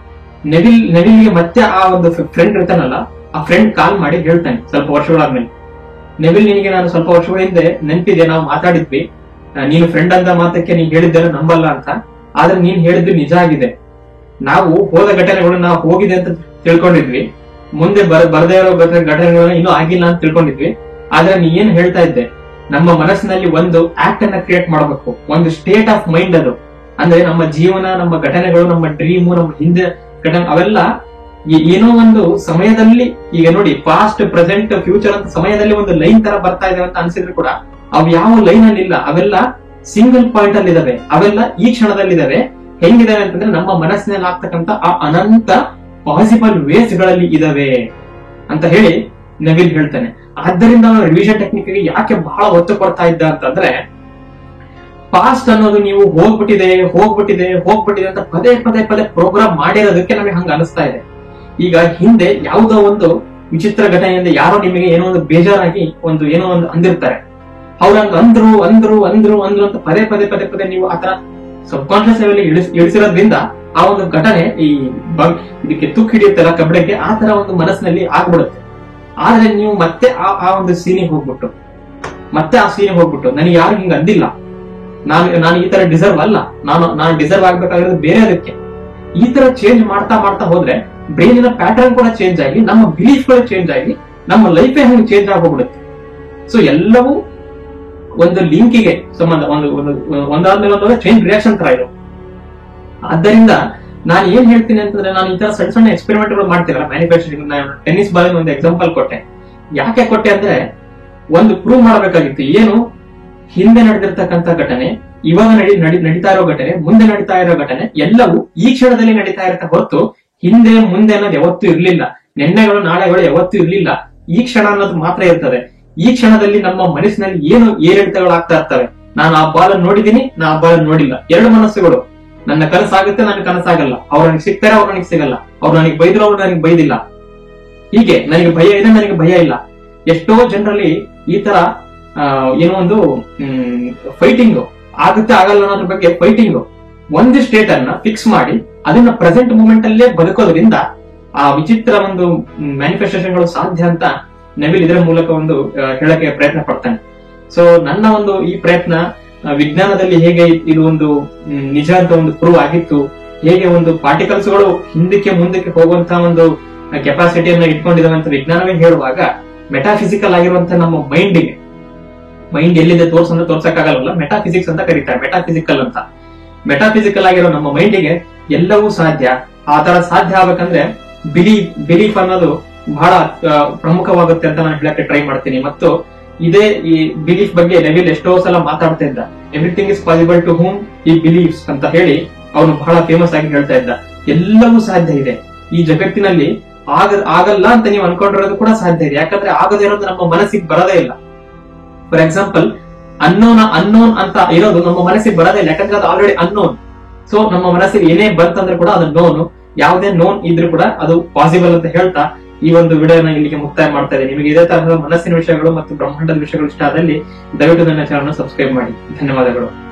ನೆವಿಲ್ಗೆ ಮತ್ತೆ ಆ ಒಂದು ಫ್ರೆಂಡ್ ಇರ್ತಾನಲ್ಲ, ಆ ಫ್ರೆಂಡ್ ಕಾಲ್ ಮಾಡಿ ಹೇಳ್ತಾನೆ ಸ್ವಲ್ಪ ವರ್ಷಗಳಾದ್ಮೇಲೆ, ನೆವಿಲ್ ನಿನಗೆ ನಾನು ಸ್ವಲ್ಪ ವರ್ಷಗಳ ಹಿಂದೆ ನೆನಪಿದೆ, ನಾವು ಮಾತಾಡಿದ್ವಿ, ನೀನು ಫ್ರೆಂಡ್ ಅಂತ ಮಾತಕ್ಕೆ ನೀನ್ ಹೇಳಿದ್ದೆಲ್ಲ ನಂಬಲ್ಲ ಅಂತ, ಆದ್ರೆ ನೀನ್ ಹೇಳಿದ್ದು ನಿಜ ಆಗಿದೆ. ನಾವು ಹೋದ ಘಟನೆಗಳು ನಾವು ಹೋಗಿದೆ ಅಂತ ತಿಳ್ಕೊಂಡಿದ್ವಿ, ಮುಂದೆ ಬರದೇ ಇರೋ ಘಟನೆಗಳನ್ನ ಇನ್ನೂ ಆಗಿಲ್ಲ ಅಂತ ತಿಳ್ಕೊಂಡಿದ್ವಿ. ಆದ್ರೆ ನೀ ಏನ್ ಹೇಳ್ತಾ ಇದ್ದೆ, ನಮ್ಮ ಮನಸ್ಸಿನಲ್ಲಿ ಒಂದು ಆಕ್ಟ್ ಅನ್ನ ಕ್ರಿಯೇಟ್ ಮಾಡಬೇಕು, ಒಂದು ಸ್ಟೇಟ್ ಆಫ್ ಮೈಂಡ್ ಅದು. ಅಂದ್ರೆ ನಮ್ಮ ಜೀವನ, ನಮ್ಮ ಘಟನೆಗಳು, ನಮ್ಮ ಡ್ರೀಮು, ನಮ್ಮ ಹಿಂದೆ ಘಟನೆ ಅವೆಲ್ಲ ಏನೋ ಒಂದು ಸಮಯದಲ್ಲಿ, ಈಗ ನೋಡಿ ಪಾಸ್ಟ್ ಪ್ರೆಸೆಂಟ್ ಫ್ಯೂಚರ್ ಅಂತ ಸಮಯದಲ್ಲಿ ಒಂದು ಲೈನ್ ತರ ಬರ್ತಾ ಇದೆ ಅಂತ ಅನ್ಸಿದ್ರು ಕೂಡ ಅವು ಯಾವ ಲೈನ್ ಅಲ್ಲಿ ಇಲ್ಲ, ಅವೆಲ್ಲ ಸಿಂಗಲ್ ಪಾಯಿಂಟ್ ಅಲ್ಲಿ ಇದಾವೆ, ಅವೆಲ್ಲ ಈ ಕ್ಷಣದಲ್ಲಿ ಇದಾವೆ. ಹೆಂಗಿದಾವೆ ಅಂತಂದ್ರೆ ನಮ್ಮ ಮನಸ್ಸಿನಲ್ಲಿ ಆಗ್ತಕ್ಕಂತ ಆ ಅನಂತ ಪಾಸಿಬಲ್ ವೇಸ್ ಗಳಲ್ಲಿ ಇದಾವೆ ಅಂತ ಹೇಳಿ ನೆವಿಲ್ ಹೇಳ್ತಾನೆ. ಆದ್ದರಿಂದ ನಾವು ರಿವಿಷನ್ ಟೆಕ್ನಿಕ್ ಗೆ ಯಾಕೆ ಬಹಳ ಒತ್ತು ಕೊಡ್ತಾ ಇದ್ದ ಅಂತಂದ್ರೆ, ಪಾಸ್ಟ್ ಅನ್ನೋದು ನೀವು ಹೋಗ್ಬಿಟ್ಟಿದೆ ಅಂತ ಪದೇ ಪದೇ ಪ್ರೋಗ್ರಾಮ್ ಮಾಡಿರೋದಕ್ಕೆ ನಮಗೆ ಹಂಗ ಅನಿಸ್ತಾ ಇದೆ. ಈಗ ಹಿಂದೆ ಯಾವುದೋ ಒಂದು ವಿಚಿತ್ರ ಘಟನೆಯಿಂದ ಯಾರೋ ನಿಮಗೆ ಏನೋ ಒಂದು ಬೇಜಾರಾಗಿ ಏನೋ ಒಂದು ಅಂದಿರ್ತಾರೆ, ಅವ್ರಂಗ ಅಂದ್ರು ಅಂತ ಪದೇ ಪದೇ ನೀವು ಆತರ ಸಬ್ ಕಾನ್ಶಿಯಸ್ ಲೆವೆಲ್ ಇಳಿಸಿರೋದ್ರಿಂದ ಆ ಒಂದು ಘಟನೆ ಇದಕ್ಕೆ ತುಕ್ಕು ಹಿಡಿಯುತ್ತಲ್ಲ ಕಬ್ಬಡಕ್ಕೆ, ಆ ತರ ಒಂದು ಮನಸ್ಸಿನಲ್ಲಿ ಆಗ್ಬಿಡುತ್ತೆ. ಆದ್ರೆ ನೀವು ಮತ್ತೆ ಆ ಒಂದು ಸೀನಿಗೆ ಹೋಗ್ಬಿಟ್ಟು ನನಗೆ ಯಾರು ಹಿಂಗ ಅಂದಿಲ್ಲ, ನಾನು ಈ ತರ ಡಿಸರ್ವ್ ಅಲ್ಲ, ನಾನು ಡಿಸರ್ವ್ ಆಗ್ಬೇಕಾಗಿರೋದು ಬೇರೆ ಅದಕ್ಕೆ, ಈ ತರ ಚೇಂಜ್ ಮಾಡ್ತಾ ಹೋದ್ರೆ ಬ್ರೈನಿನ ಪ್ಯಾಟರ್ನ್ ಕೂಡ ಚೇಂಜ್ ಆಗಿ, ನಮ್ಮ ಬಿಲೀಫ್ ಗಳು ಚೇಂಜ್ ಆಗಿ, ನಮ್ಮ ಲೈಫೇ ಹಂಗೆ ಚೇಂಜ್ ಆಗೋಗ್ಬಿಡುತ್ತೆ. ಸೊ ಎಲ್ಲವೂ ಒಂದು ಲಿಂಕಿಗೆ ಸಂಬಂಧ, ಒಂದಾದ್ಮೇಲೆ ಒಂದಾದ್ರೆ ಚೈನ್ ರಿಯಾಕ್ಷನ್ ತರ ಇದು. ಆದ್ದರಿಂದ ನಾನು ಏನ್ ಹೇಳ್ತೀನಿ ಅಂತಂದ್ರೆ, ನಾನು ಈ ತರ ಸಣ್ಣ ಎಕ್ಸ್ಪೆರಿಮೆಂಟ್ ಗಳು ಮಾಡ್ತೀರಲ್ಲ ಮ್ಯಾನುಫ್ಯಾಕ್ಚರಿಂಗ್, ಟೆನ್ನಿಸ್ ಬಾಲ್ ಒಂದು ಎಕ್ಸಾಂಪಲ್ ಕೊಟ್ಟೆ. ಯಾಕೆ ಕೊಟ್ಟೆ ಅಂದ್ರೆ, ಒಂದು ಪ್ರೂವ್ ಮಾಡಬೇಕಾಗಿತ್ತು, ಏನು ಹಿಂದೆ ನಡೆದಿರ್ತಕ್ಕಂಥ ಘಟನೆ, ಇವಾಗ ನಡೀತಾ ಇರೋ ಘಟನೆ, ಮುಂದೆ ನಡೀತಾ ಇರೋ ಘಟನೆ ಎಲ್ಲವೂ ಈ ಕ್ಷಣದಲ್ಲಿ ನಡೀತಾ ಇರುತ್ತೆ ಹೊರತು ಹಿಂದೆ ಮುಂದೆ ಅನ್ನೋದು ಯಾವತ್ತೂ ಇರ್ಲಿಲ್ಲ, ನಿನ್ನೆಗಳು ನಾಳೆಗಳು ಯಾವತ್ತೂ ಇರ್ಲಿಲ್ಲ. ಈ ಕ್ಷಣ ಅನ್ನೋದು ಮಾತ್ರ ಇರ್ತದೆ. ಈ ಕ್ಷಣದಲ್ಲಿ ನಮ್ಮ ಮನಸ್ಸಿನಲ್ಲಿ ಏನು ಏರಿಳಿತಗಳು ಆಗ್ತಾ ಇರ್ತವೆ. ನಾನು ಆ ಬಾಲ್ ನೋಡಿದೀನಿ, ನಾ ಆ ಬಾಲ್ ನೋಡಿಲ್ಲ, ಎರಡು ಮನಸ್ಸುಗಳು. ನನ್ನ ಕನಸಾಗುತ್ತೆ, ನನ್ನ ಕನಸಾಗಲ್ಲ, ಅವ್ರು ನನಗೆ ಸಿಗ್ತಾರೆ, ಅವ್ರು ನನಗೆ ಸಿಗಲ್ಲ, ಅವ್ರು ನನಗೆ ಬೈದ್ರು, ಅವ್ರು ನನಗೆ ಬೈದಿಲ್ಲ. ಹೀಗೆ ನನಗೆ ಭಯ ಇದೆ, ನನಗೆ ಭಯ ಇಲ್ಲ. ಎಷ್ಟೋ ಜನರಲ್ಲಿ ಈ ತರ ಏನೋ ಒಂದು ಫೈಟಿಂಗ್ ಆಗುತ್ತೆ ಆಗಲ್ಲ ಅನ್ನೋದ್ರ ಬಗ್ಗೆ ಫೈಟಿಂಗ್, ಒಂದು ಸ್ಟೇಟ್ ಅನ್ನ ಫಿಕ್ಸ್ ಮಾಡಿ ಅದನ್ನ ಪ್ರೆಸೆಂಟ್ ಮೂಮೆಂಟ್ ಅಲ್ಲೇ ಬದುಕೋದ್ರಿಂದ ಆ ವಿಚಿತ್ರ ಒಂದು ಮ್ಯಾನಿಫೆಸ್ಟೇಷನ್ಗಳು ಸಾಧ್ಯ ಅಂತ ನೆವಿಲ್ ಇದರ ಮೂಲಕ ಒಂದು ಹೇಳಕ್ಕೆ ಪ್ರಯತ್ನ ಪಡ್ತಾನೆ. ಸೊ ನನ್ನ ಒಂದು ಈ ಪ್ರಯತ್ನ ವಿಜ್ಞಾನದಲ್ಲಿ ಹೇಗೆ ಇದು ಒಂದು ನಿಜ ಅಂತ ಒಂದು ಪ್ರೂವ್ ಆಗಿತ್ತು, ಹೇಗೆ ಒಂದು ಪಾರ್ಟಿಕಲ್ಸ್ ಗಳು ಹಿಂದಕ್ಕೆ ಮುಂದಕ್ಕೆ ಹೋಗುವಂತಹ ಒಂದು ಕೆಪಾಸಿಟಿಯನ್ನ ಇಟ್ಕೊಂಡಿದಾವೆ ಅಂತ ವಿಜ್ಞಾನವೇ ಹೇಳುವಾಗ, ಮೆಟಾಫಿಸಿಕಲ್ ಆಗಿರುವಂತಹ ನಮ್ಮ ಮೈಂಡ್ ಎಲ್ಲಿದೆ ತೋರ್ಸಕ್ಕಾಗಲ್ಲ, ಮೆಟಾಫಿಸಿಕ್ಸ್ ಅಂತ ಕರೀತಾರೆ, ಮೆಟಾಫಿಸಿಕಲ್ ಆಗಿರೋ ನಮ್ಮ ಮೈಂಡಿಗೆ ಎಲ್ಲವೂ ಸಾಧ್ಯ. ಆ ತರ ಸಾಧ್ಯ ಆಗ್ಬೇಕಂದ್ರೆ ಬಿಲೀಫ್ ಅನ್ನೋದು ಬಹಳ ಪ್ರಮುಖವಾಗುತ್ತೆ ಅಂತ ನಾನು ಹೇಳಕ್ಕೆ ಟ್ರೈ ಮಾಡ್ತೀನಿ. ಮತ್ತು ಇದೇ ಈ ಬಿಲೀಫ್ ಬಗ್ಗೆ ನೆವಿಲ್ ಎಷ್ಟೋ ಸಲ ಮಾತಾಡ್ತಾ ಇದ್ದ. Everything is possible to whom he believes ಅಂತ ಹೇಳಿ ಅವನು ಬಹಳ ಫೇಮಸ್ ಆಗಿ ಹೇಳ್ತಾ ಇದ್ದ. ಎಲ್ಲವೂ ಸಾಧ್ಯ ಇದೆ ಈ ಜಗತ್ತಿನಲ್ಲಿ, ಆಗಲ್ಲ ಅಂತ ನೀವು ಅನ್ಕೊಂಡಿರೋದು ಕೂಡ ಸಾಧ್ಯ ಇದೆ. ಯಾಕಂದ್ರೆ ಆಗದೇ ಇರೋದು ನಮ್ಮ ಮನಸ್ಸಿಗೆ ಬರೋದೇ ಇಲ್ಲ. ಫಾರ್ ಎಕ್ಸಾಂಪಲ್, ಅನ್ನೋನ್ ಅಂತ ಇರೋದು ನಮ್ಮ ಮನಸ್ಸಿಗೆ ಬರೋದೇ ಇಲ್ಲ, ಯಾಕಂದ್ರೆ ಅದು ಆಲ್ರೆಡಿ ಅನ್ನೋನ್. ಸೊ ನಮ್ಮ ಮನಸ್ಸಿಗೆ ಏನೇ ಬಂತಂದ್ರೆ ಕೂಡ ಅದು ನೋನು, ಯಾವುದೇ ನೋನ್ ಇದ್ರೂ ಕೂಡ ಅದು ಪಾಸಿಬಲ್ ಅಂತ ಹೇಳ್ತಾ ಈ ಒಂದು ವಿಡಿಯೋನ ಇಲ್ಲಿಗೆ ಮುಕ್ತಾಯ ಮಾಡ್ತಾ ಇದೆ. ನಿಮಗೆ ಇದೇ ತರಹದ ಮನಸ್ಸಿನ ವಿಷಯಗಳು ಮತ್ತು ಬ್ರಹ್ಮಾಂಡದ ವಿಷಯಗಳು ಇಷ್ಟ ಆದಲ್ಲಿ ದಯವಿಟ್ಟು ನನ್ನ ಚಾನಲ್ ಸಬ್ಸ್ಕ್ರೈಬ್ ಮಾಡಿ. ಧನ್ಯವಾದಗಳು.